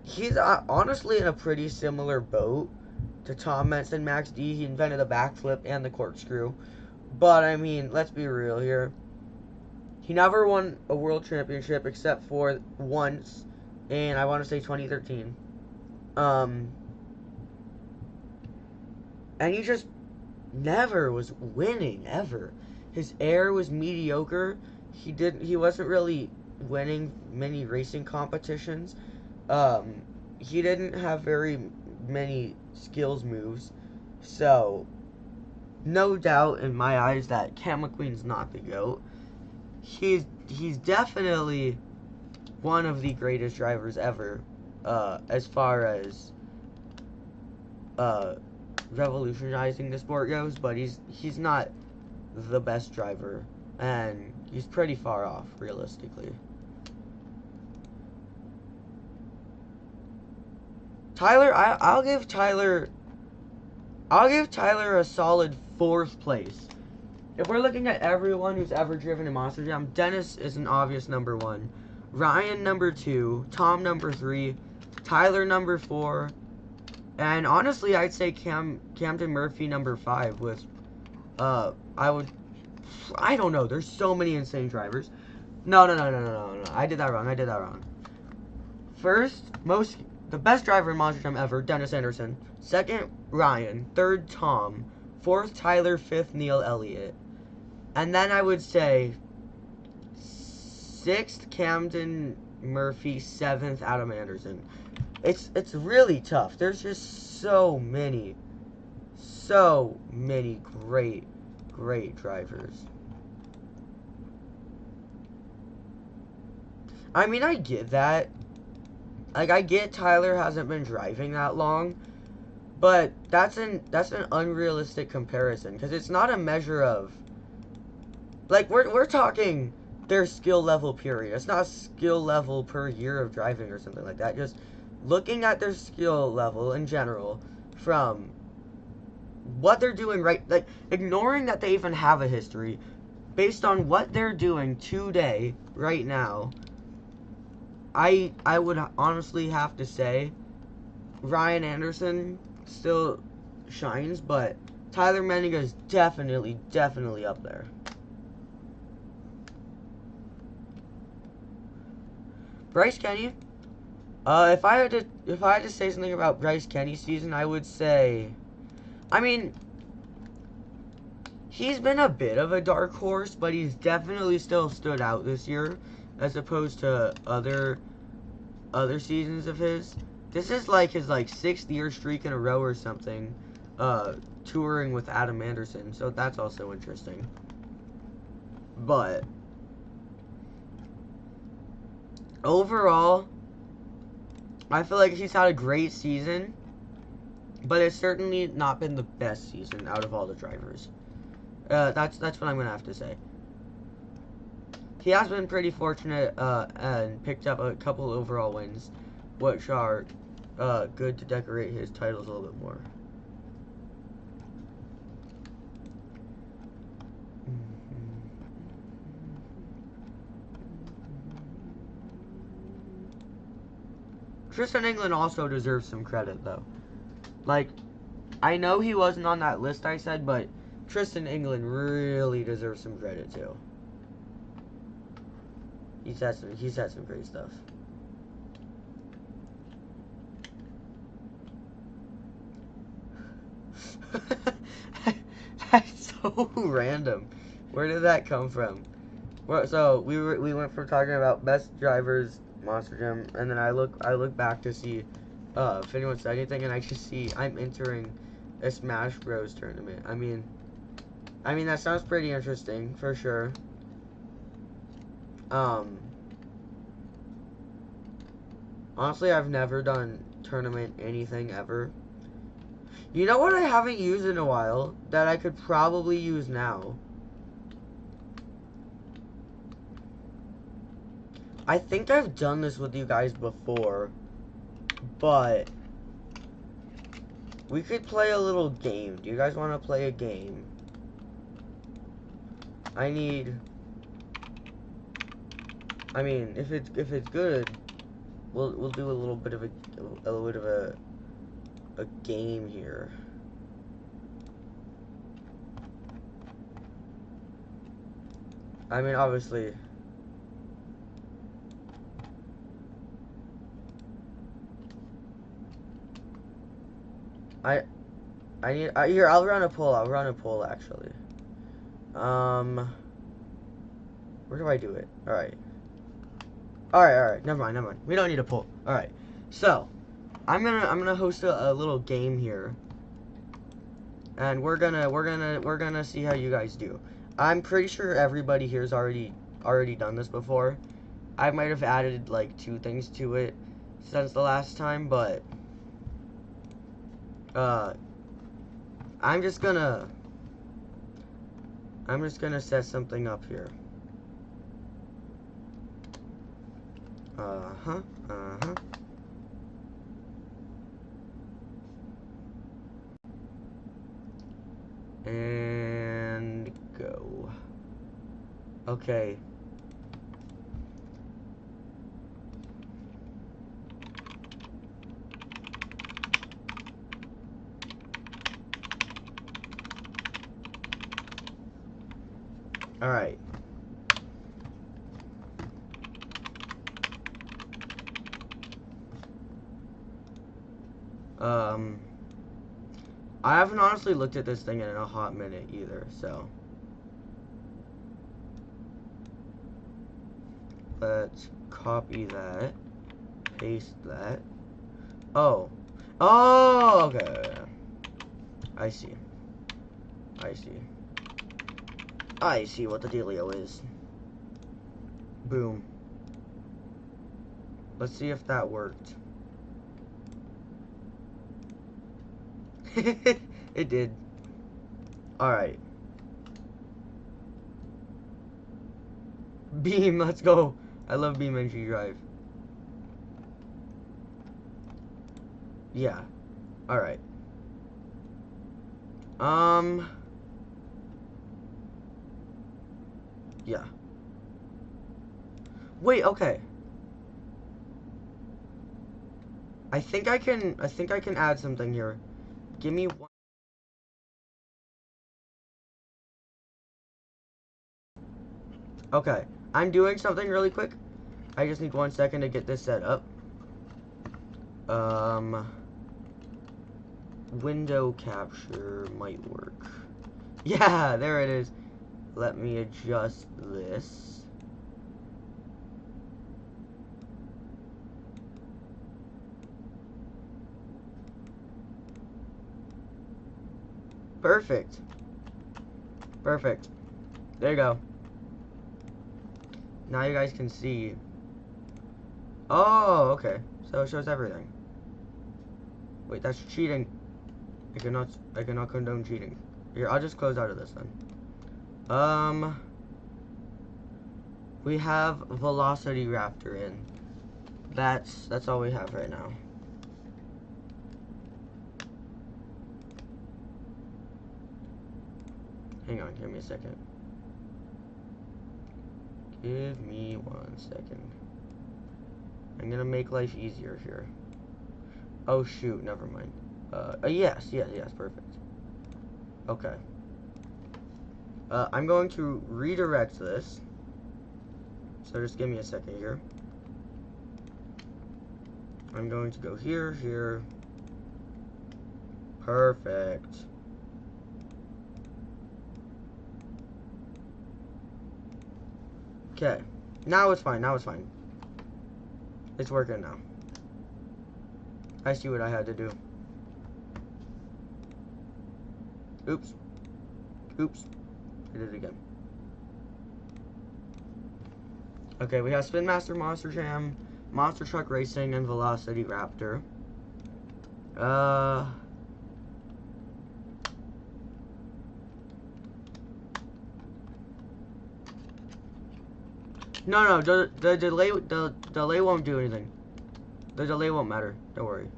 He's honestly in a pretty similar boat to Tom Meents and Max D. He invented the backflip and the corkscrew. But, I mean, let's be real here. He never won a world championship except for once in, I want to say, 2013. And he just never was winning, ever. His air was mediocre. He wasn't really winning many racing competitions. He didn't have very many skills moves. So, no doubt in my eyes that Cam McQueen's not the GOAT. He's definitely one of the greatest drivers ever, as far as revolutionizing the sport goes, but he's not the best driver, and he's pretty far off, realistically. Tyler, I'll give Tyler a solid 4th place. If we're looking at everyone who's ever driven a Monster Jam, Dennis is an obvious number 1. Ryan number 2, Tom number 3, Tyler number 4, and honestly, I'd say Camden Murphy number 5 with, I don't know, there's so many insane drivers. No, I did that wrong. First, the best driver in Monster Jam ever, Dennis Anderson. Second, Ryan. Third, Tom. Fourth, Tyler. Fifth, Neil Elliott. And then I would say sixth, Camden Murphy. Seventh, Adam Anderson. It's really tough. There's just so many great drivers. I mean, I get that. Like, I get Tyler hasn't been driving that long, but that's an unrealistic comparison, because it's not a measure of, like, we're talking their skill level period. It's not skill level per year of driving or something like that. Just looking at their skill level in general from what they're doing right, like, ignoring that they even have a history, based on what they're doing today, right now, I would honestly have to say Ryan Anderson still shines, but Tyler Menninga is definitely up there. Bryce Kenny. If I had to say something about Bryce Kenny's season, I would say, I mean, he's been a bit of a dark horse, but he's definitely still stood out this year, as opposed to other seasons of his. This is like his 6th year streak in a row or something, touring with Adam Anderson, so that's also interesting. But overall, I feel like he's had a great season, but it's certainly not been the best season out of all the drivers. That's what I'm gonna have to say. He has been pretty fortunate and picked up a couple overall wins, which are good to decorate his titles a little bit more. Tristan England also deserves some credit, though. Like, I know he wasn't on that list I said, but Tristan England really deserves some credit, too. He's had some great stuff. That's so random. Where did that come from? So we went from talking about best drivers, Monster Jam, and then I look back to see if anyone said anything, and I just see I'm entering a Smash Bros tournament. I mean that sounds pretty interesting for sure. Honestly, I've never done tournament anything ever. You know what I haven't used in a while that I could probably use now? I think I've done this with you guys before, but we could play a little game. Do you guys want to play a game? I mean, if it's good, we'll do a little bit of a game here. I mean, obviously. Here, I'll run a poll actually. Where do I do it? Alright, never mind. We don't need a poll. Alright. So, I'm gonna host a little game here. And we're gonna see how you guys do. I'm pretty sure everybody here's already done this before. I might have added like 2 things to it since the last time, but I'm just gonna set something up here. And go. Okay. Alright. I haven't honestly looked at this thing in a hot minute either, so. Let's copy that. Paste that. Oh. Oh, okay. I see. I see. I see what the dealio is. Boom. Let's see if that worked. It did. Alright. Beam, let's go. I love BeamNG Drive. Yeah. Alright. Yeah. Wait, okay. I think I can add something here. Give me one. Okay. I'm doing something really quick. I just need 1 second to get this set up. Window capture might work. Yeah, there it is. Let me adjust this. Perfect. Perfect. There you go. Now you guys can see. Oh, okay. So it shows everything. Wait, that's cheating. I cannot condone cheating. Here, I'll just close out of this then. We have Velocity Raptor in. That's all we have right now. Hang on, give me a second. Give me 1 second. I'm gonna make life easier here. Oh shoot, never mind. Yes, perfect. Okay. I'm going to redirect this. So just give me a second here. I'm going to go here, here. Perfect. Okay. Now it's fine, now it's fine. It's working now. I see what I had to do. Oops. Oops. I did it again. Okay, we have Spin Master Monster Jam, Monster Truck Racing, and Velocity Raptor. No, the delay won't do anything. The delay won't matter. Don't worry.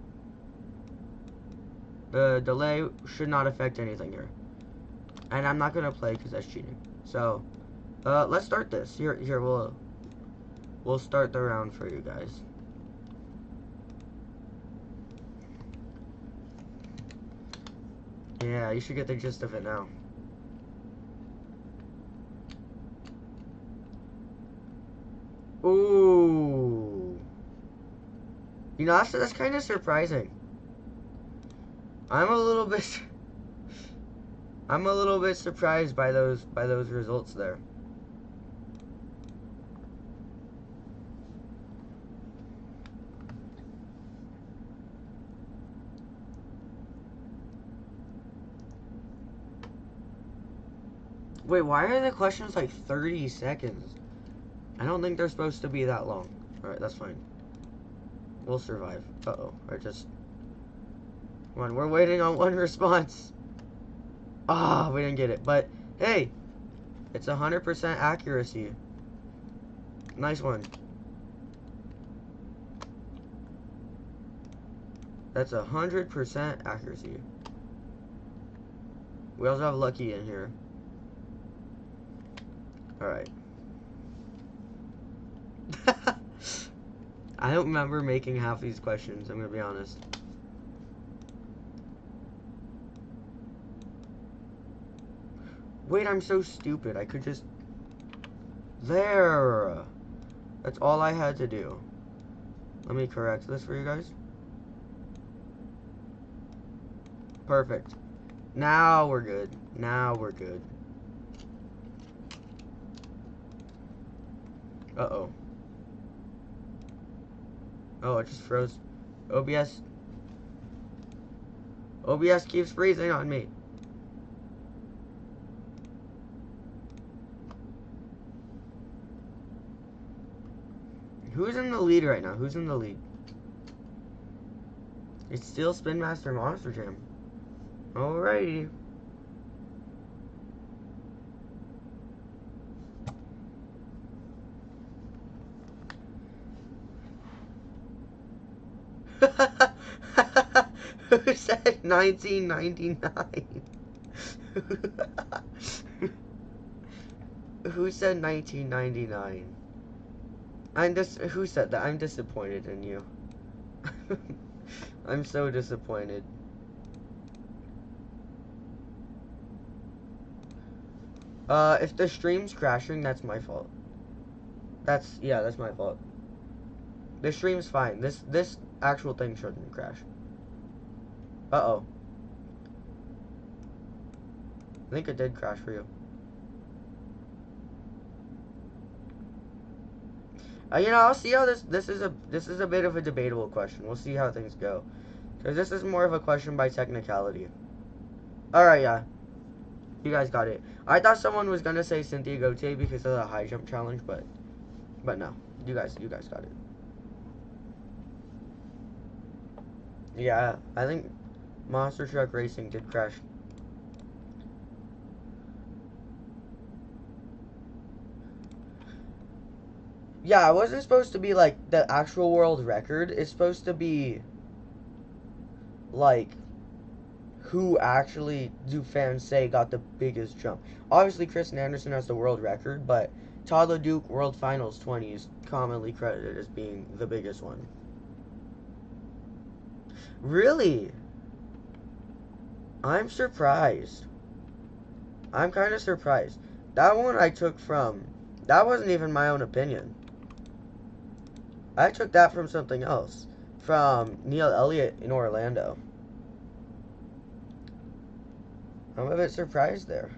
The delay should not affect anything here. And I'm not gonna play because that's cheating. So, let's start this. Here, we'll start the round for you guys. Yeah, you should get the gist of it now. Ooh. You know, that's kind of surprising. I'm a little bit surprised by those results there. Wait, why are the questions like 30 seconds? I don't think they're supposed to be that long. Alright, that's fine. We'll survive. Uh-oh. Or just... Come on, we're waiting on one response. Ah, we didn't get it. But, hey! It's 100% accuracy. Nice one. That's 100% accuracy. We also have Lucky in here. Alright. I don't remember making half these questions, I'm gonna be honest. Wait, I'm so stupid. I could just There! That's all I had to do. Let me correct this for you guys. Perfect. Now we're good. Now we're good. Uh-oh. Oh, it just froze. OBS. OBS keeps freezing on me. Who's in the lead right now? Who's in the lead? It's still Spin Master Monster Jam. Alrighty. Who said 1999? Who said 1999? Who said that? I'm disappointed in you. I'm so disappointed. If the stream's crashing, that's my fault. That's my fault. The stream's fine. This actual thing shouldn't crash. Uh-oh. I think it did crash for you. You know, I'll see how this is a bit of a debatable question. We'll see how things go. Because this is more of a question by technicality. Alright, yeah. You guys got it. I thought someone was gonna say Cynthia Gauthier because of the high jump challenge, but no. You guys got it. Yeah, I think Monster Truck Racing did crash. Yeah, it wasn't supposed to be like the actual world record. It's supposed to be like who actually do fans say got the biggest jump. Obviously, Kristen Anderson has the world record, but Todd LeDuc World Finals 20 is commonly credited as being the biggest one. Really? I'm surprised. I'm kind of surprised. That one I took from... That wasn't even my own opinion. I took that from something else. From Neil Elliott in Orlando. I'm a bit surprised there.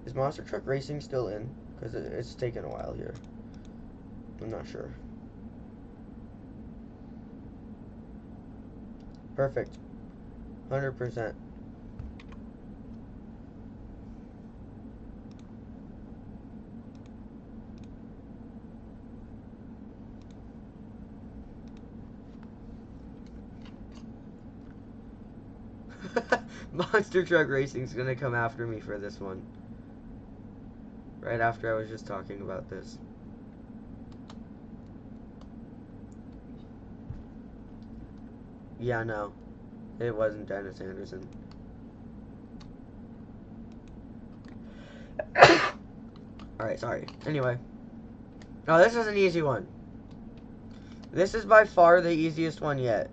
Is Monster Truck Racing still in? Because it's taken a while here. I'm not sure. Perfect. 100%. Monster Truck Racing's gonna come after me for this one. Right after I was just talking about this. Yeah, no. It wasn't Dennis Anderson. Alright, sorry. Anyway. Oh, this is an easy one. This is by far the easiest one yet.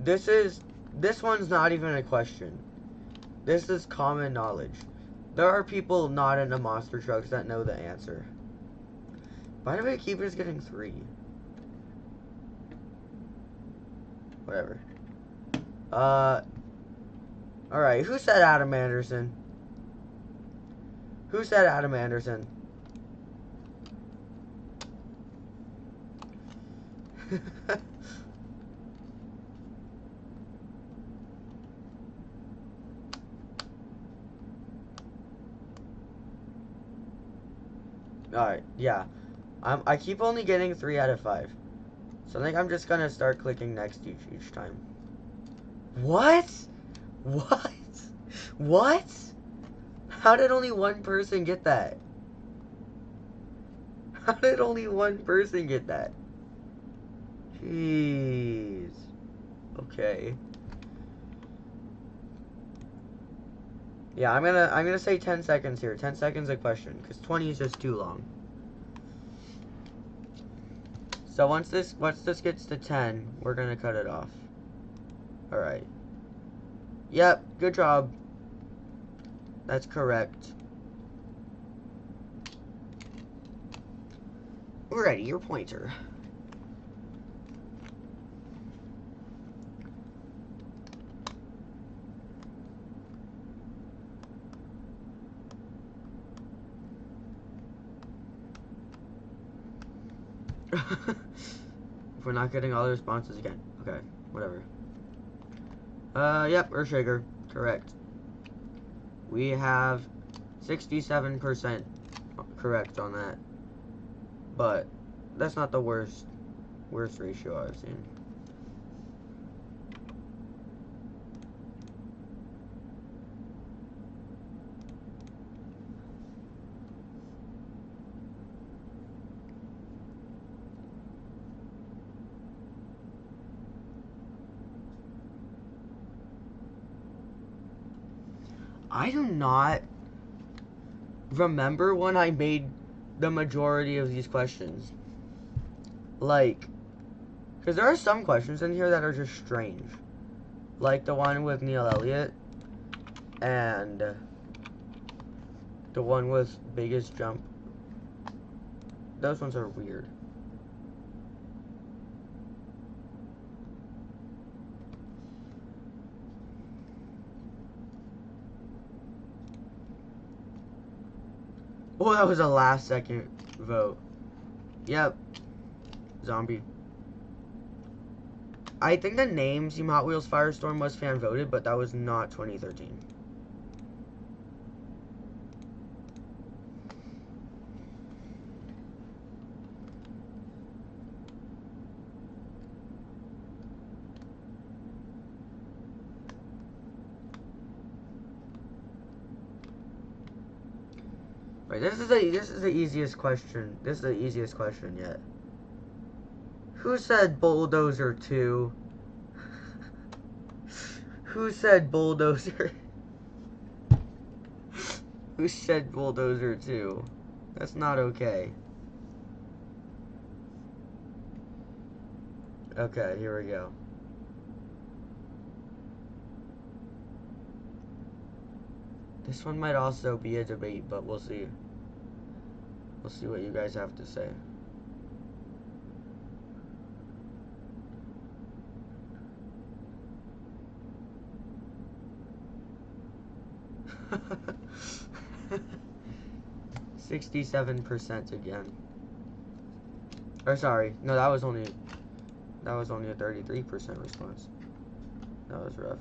This one's not even a question. This is common knowledge. There are people not into monster trucks that know the answer. Why do I keep just getting 3? Whatever. Alright, who said Adam Anderson? Who said Adam Anderson? Alright, yeah. I keep only getting 3 out of 5. So I think I'm just gonna start clicking next each time. What? What? What? How did only one person get that? How did only one person get that? Jeez. Okay. Yeah, I'm gonna say 10 seconds here. 10 seconds a question, because 20 is just too long. So once this gets to 10, we're gonna cut it off. Alright. Yep, good job. That's correct. Ready, your pointer. If we're not getting all the responses again. Okay, whatever. Yep, Earthshaker. Correct. We have 67% correct on that. But that's not the worst ratio I've seen. I do not remember when I made the majority of these questions. Like, because there are some questions in here that are just strange. Like the one with Neil Elliott. And the one with biggest jump. Those ones are weird. Oh, that was a last second vote. Yep. Zombie. I think the name Team Hot Wheels Firestorm was fan voted, but that was not 2013. Right, this is the easiest question. This is the easiest question yet. Who said Bulldozer 2? Who said Bulldozer? Who said Bulldozer 2? That's not okay. Okay, here we go. This one might also be a debate, but we'll see. We'll see what you guys have to say. $67% again. Or sorry, no, that was only a 33% response. That was rough.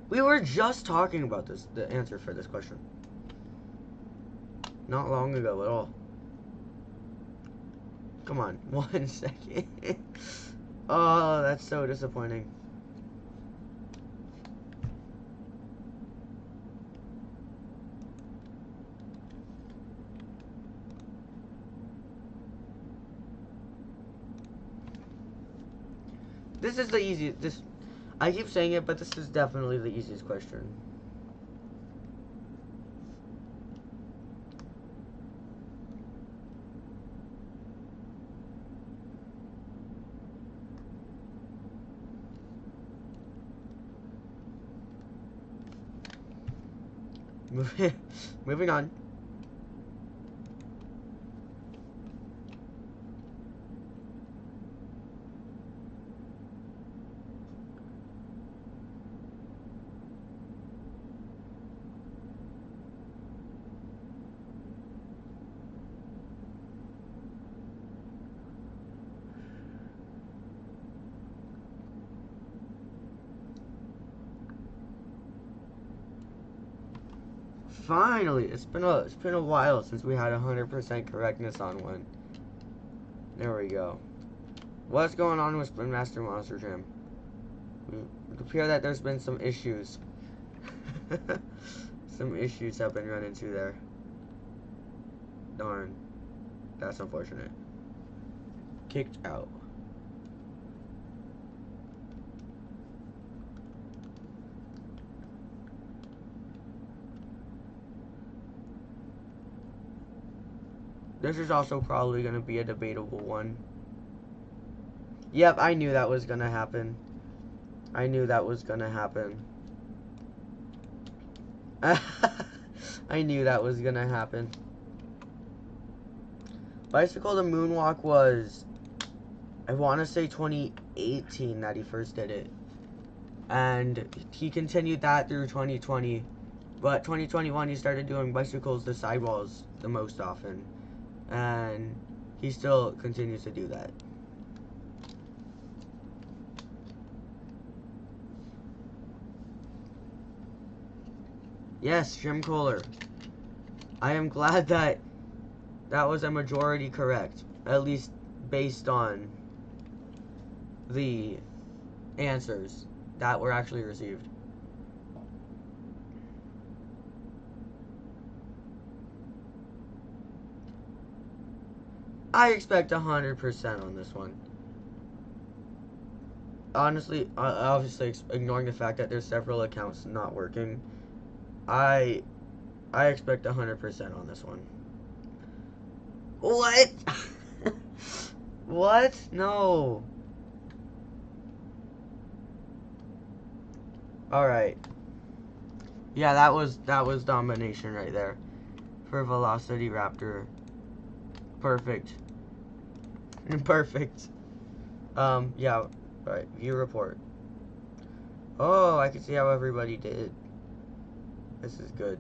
We were just talking about this, the answer for this question. Not long ago at all. Come on, 1 second. Oh, that's so disappointing. This is the easiest, I keep saying it, but this is definitely the easiest question. Moving on. Finally, it's been a while since we had 100% correctness on one. There we go. What's going on with Spin Master Monster Jam? It appears that there's been some issues. Some issues have been run into there. Darn. That's unfortunate. Kicked out. This is also probably going to be a debatable one. Yep, I knew that was going to happen. I knew that was going to happen. I knew that was going to happen. Bicycle to Moonwalk was, I want to say 2018 that he first did it. And he continued that through 2020. But 2021 he started doing bicycles to sidewalls the most often. And he still continues to do that. Yes, Jim Kohler. I am glad that that was a majority correct. At least based on the answers that were actually received. I expect 100% on this one. Honestly, obviously ignoring the fact that there's several accounts not working, I expect 100% on this one. What? What? No. Alright. Yeah, that was domination right there. For Velocity Raptor. Perfect. Perfect. Yeah. Alright, view report. Oh, I can see how everybody did. This is good.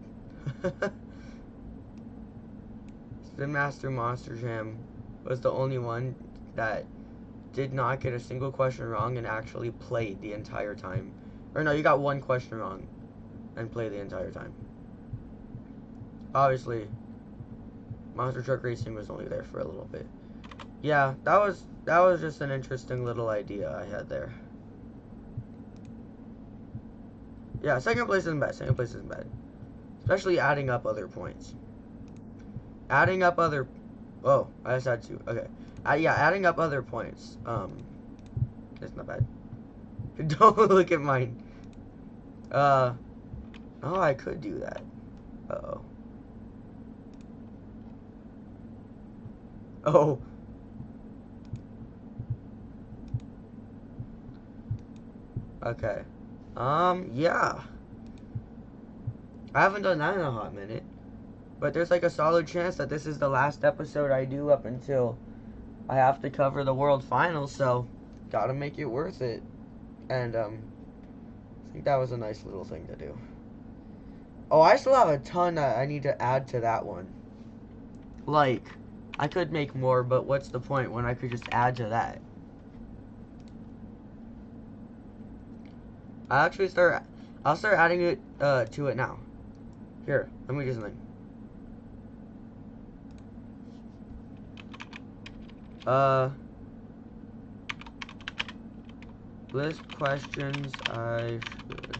Spin Master Monster Jam was the only one that did not get a single question wrong and actually played the entire time. Or no, you got one question wrong and played the entire time. Obviously, Monster Truck Racing was only there for a little bit. Yeah, that was just an interesting little idea I had there. Yeah, second place isn't bad. Second place isn't bad. Especially adding up other points. Adding up other... Oh, I just had to. Okay. Yeah, adding up other points. It's not bad. Don't look at mine. Oh, I could do that. Uh-oh. Oh. Okay. Yeah. I haven't done that in a hot minute. But there's like a solid chance that this is the last episode I do up until I have to cover the World Finals, so gotta make it worth it. And, I think that was a nice little thing to do. Oh, I still have a ton that I need to add to that one. Like, I could make more, but what's the point when I could just add to that? I'll start adding it, to it now. Here, let me do something. List questions I should.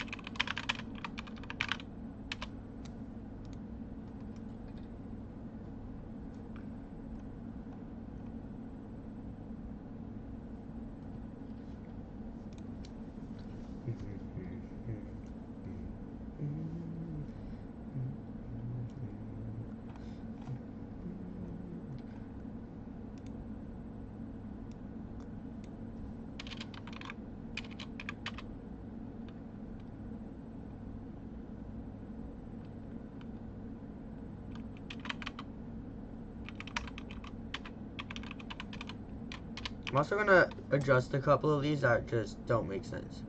I'm also gonna adjust a couple of these that just don't make sense.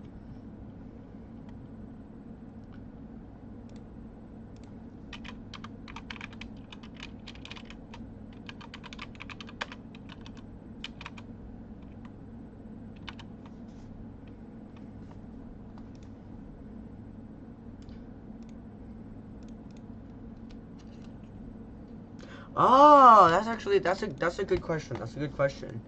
Oh, that's a good question. That's a good question.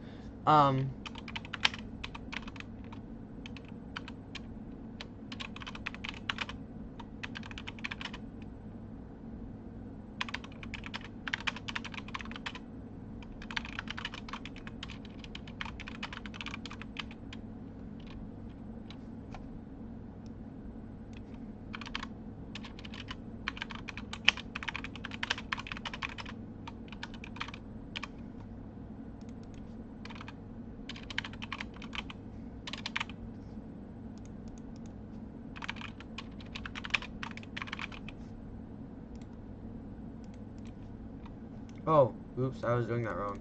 Oh, oops, I was doing that wrong.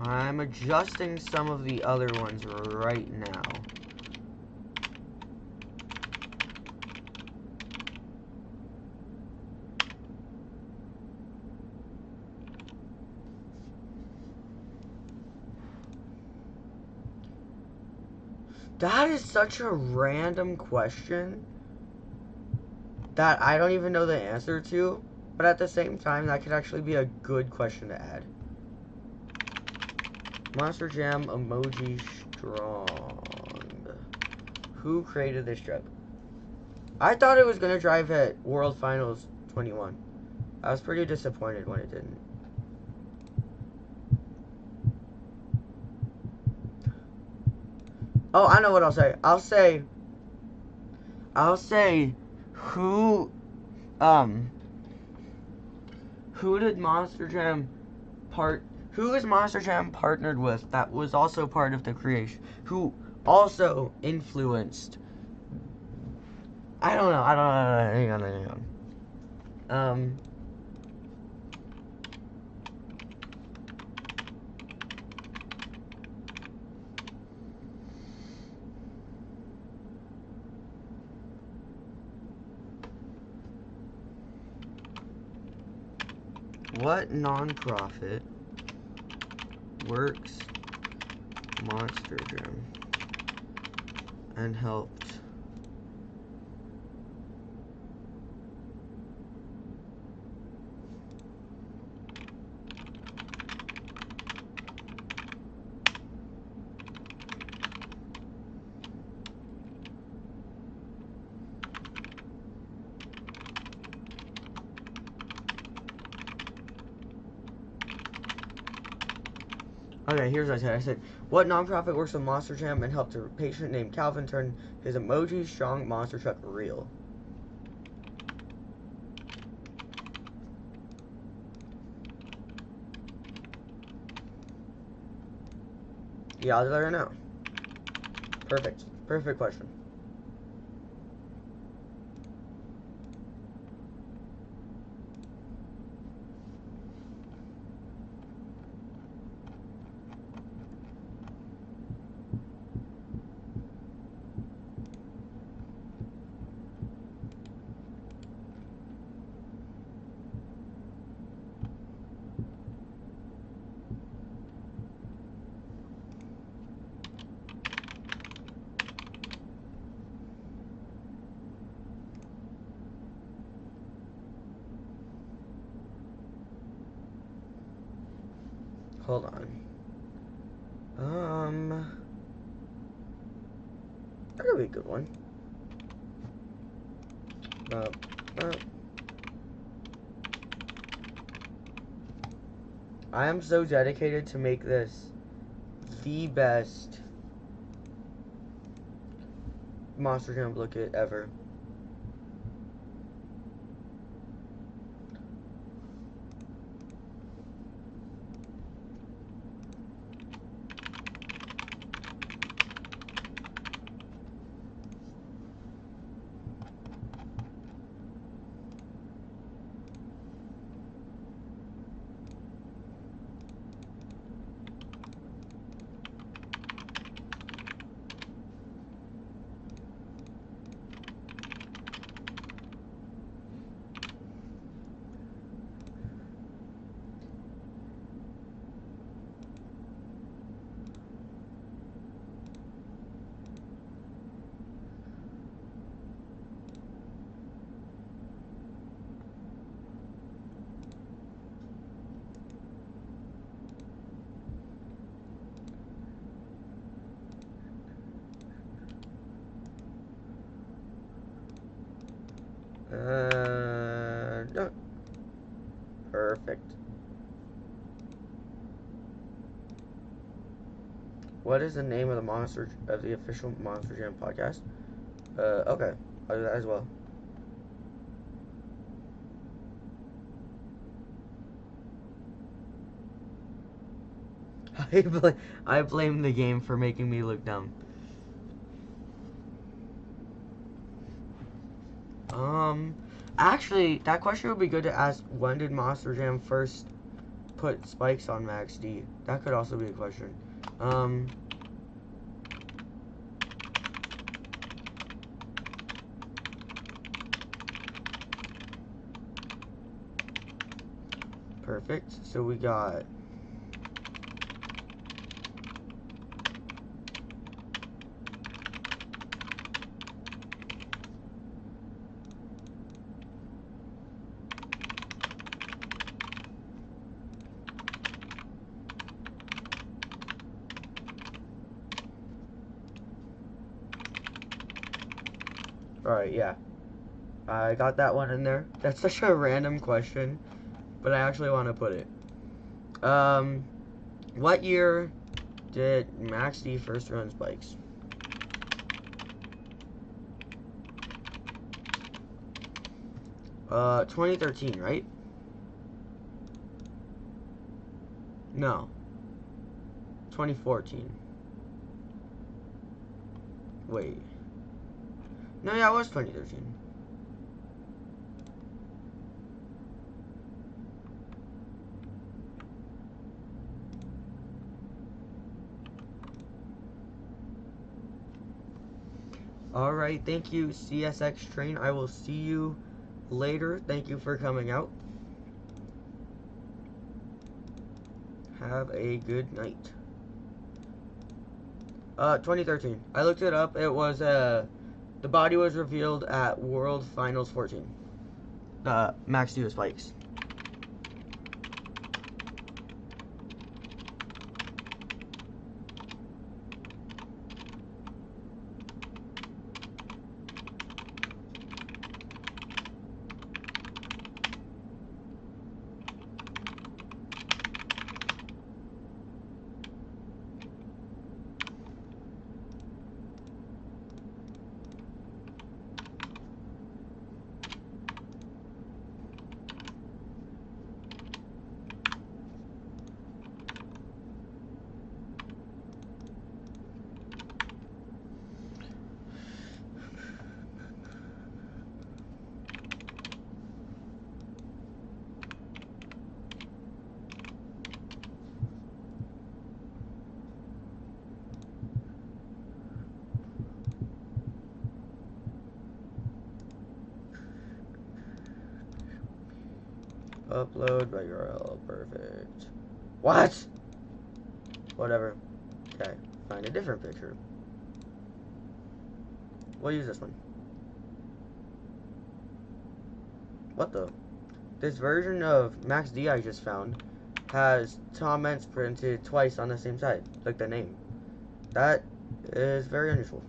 I'm adjusting some of the other ones right now. That is such a random question that I don't even know the answer to, but at the same time, that could actually be a good question to add. Monster Jam emoji strong. Who created this joke? I thought it was gonna drive at World Finals 21. I was pretty disappointed when it didn't. Oh, I know what I'll say. I'll say, who did Monster Jam who is Monster Jam partnered with that was also part of the creation? Who also influenced? I don't know. Hang on. What nonprofit works Monster Jam and helped Okay, here's what I said. I said, what nonprofit works with Monster Jam and helped a patient named Calvin turn his emoji strong monster truck real? Yeah, I'll let her know. Perfect. Perfect question. Hold on. That'll be a good one. I am so dedicated to make this the best Monster Jam Booklet ever. No. Perfect. What is the name of the official Monster Jam podcast? Okay, I'll do that as well. I blame the game for making me look dumb. Actually, that question would be good to ask. When did Monster Jam first put spikes on Max D? That could also be a question. Perfect. So we got alright, yeah. I got that one in there. That's such a random question, but I actually want to put it. What year did Max D first run spikes? Uh, 2013, right? No. 2014. Wait. No, yeah, it was 2013. Alright, thank you, CSX Train. I will see you later. Thank you for coming out. Have a good night. 2013. I looked it up. It was, the body was revealed at World Finals 14. Max D spikes. Upload by URL. Perfect. What? Whatever. Okay. Find a different picture. We'll use this one. What the? This version of Max D I just found has Tom Mentz printed twice on the same side, like the name. That is very unusual.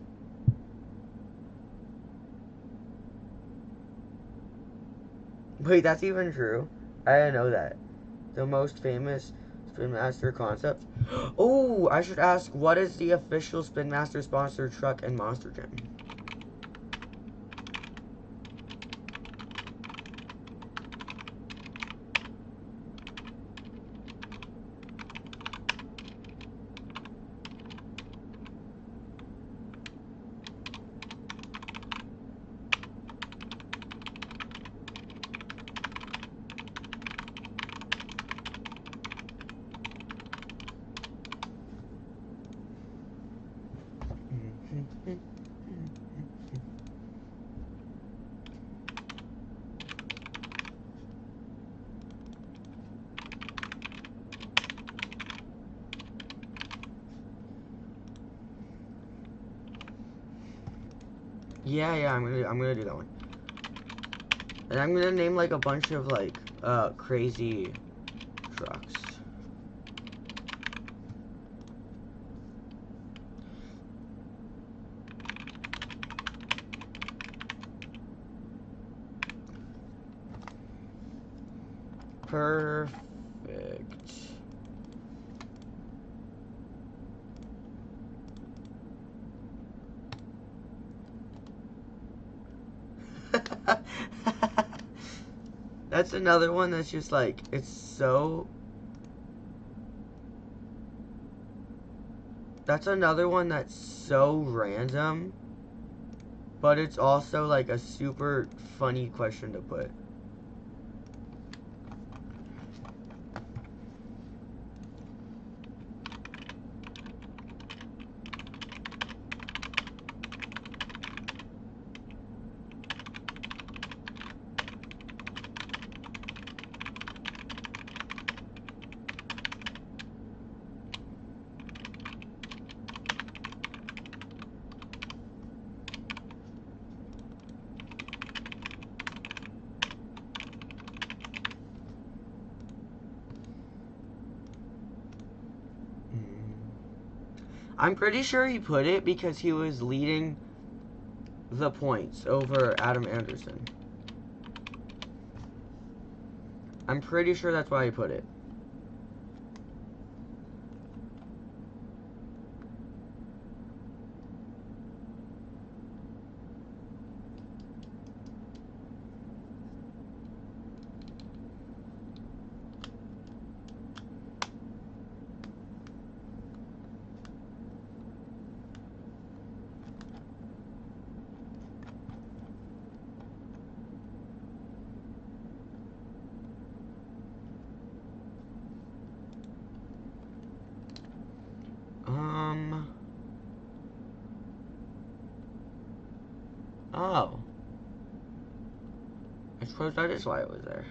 Wait, that's even true? I didn't know that. The most famous Spin Master concept. Oh, I should ask, what is the official Spin Master sponsored truck in Monster Jam? Yeah, I'm gonna do that one. And I'm gonna name like a bunch of like crazy trucks. Perfect. That's another one that's just like, it's so... That's another one that's so random, but it's also like a super funny question to put. I'm pretty sure he put it because he was leading the points over Adam Anderson. I'm pretty sure that's why he put it. Oh. I suppose that is why it was there.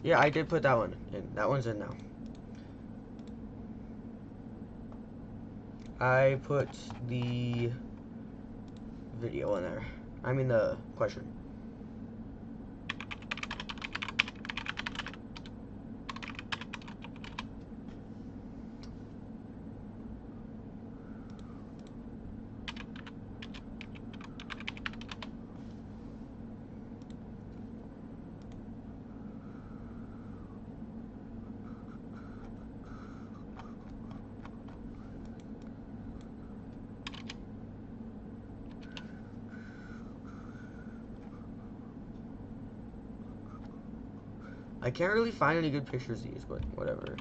Yeah, I did put that one in. That one's in now. I put the video in there. I mean the question. I can't really find any good pictures of these, but whatever.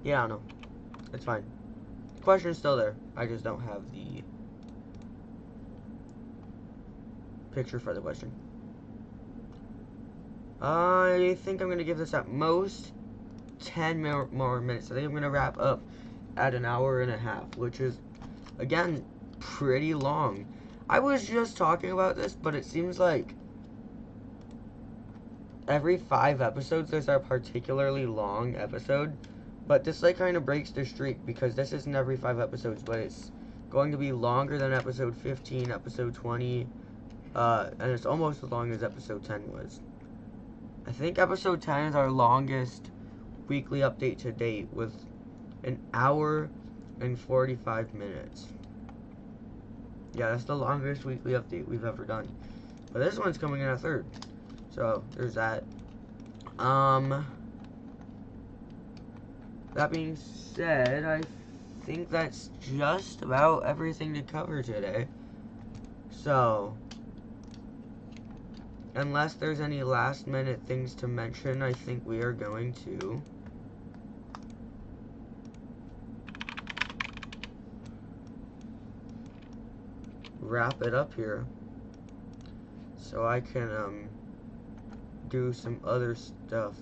Yeah, I don't know. It's fine. The question's still there. I just don't have the picture for the question. I think I'm going to give this at most 10 more minutes. I think I'm going to wrap up at an hour and a half, which is, again, pretty long. I was just talking about this, but it seems like every 5 episodes there's a particularly long episode. But this like kind of breaks the streak because this isn't every 5 episodes, but it's going to be longer than episode 15, episode 20, and it's almost as long as episode 10 was. I think episode 10 is our longest weekly update to date, with an hour and 45 minutes. Yeah, that's the longest weekly update we've ever done. But this one's coming in at third. So, there's that. That being said, I think that's just about everything to cover today. So, unless there's any last minute things to mention, I think we are going to wrap it up here, so I can do some other stuff.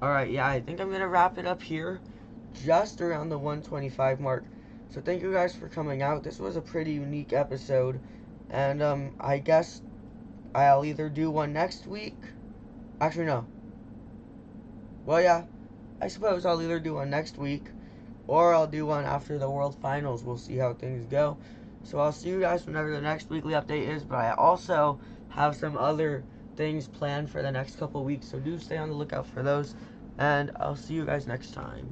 Alright, yeah, I think I'm going to wrap it up here, just around the 125 mark. So thank you guys for coming out. This was a pretty unique episode, and I guess I'll either do one next week. Actually, no. Well, yeah, I suppose I'll either do one next week, or I'll do one after the World Finals. We'll see how things go. So I'll see you guys whenever the next weekly update is, but I also have some other things planned for the next couple weeks, so do stay on the lookout for those. And I'll see you guys next time.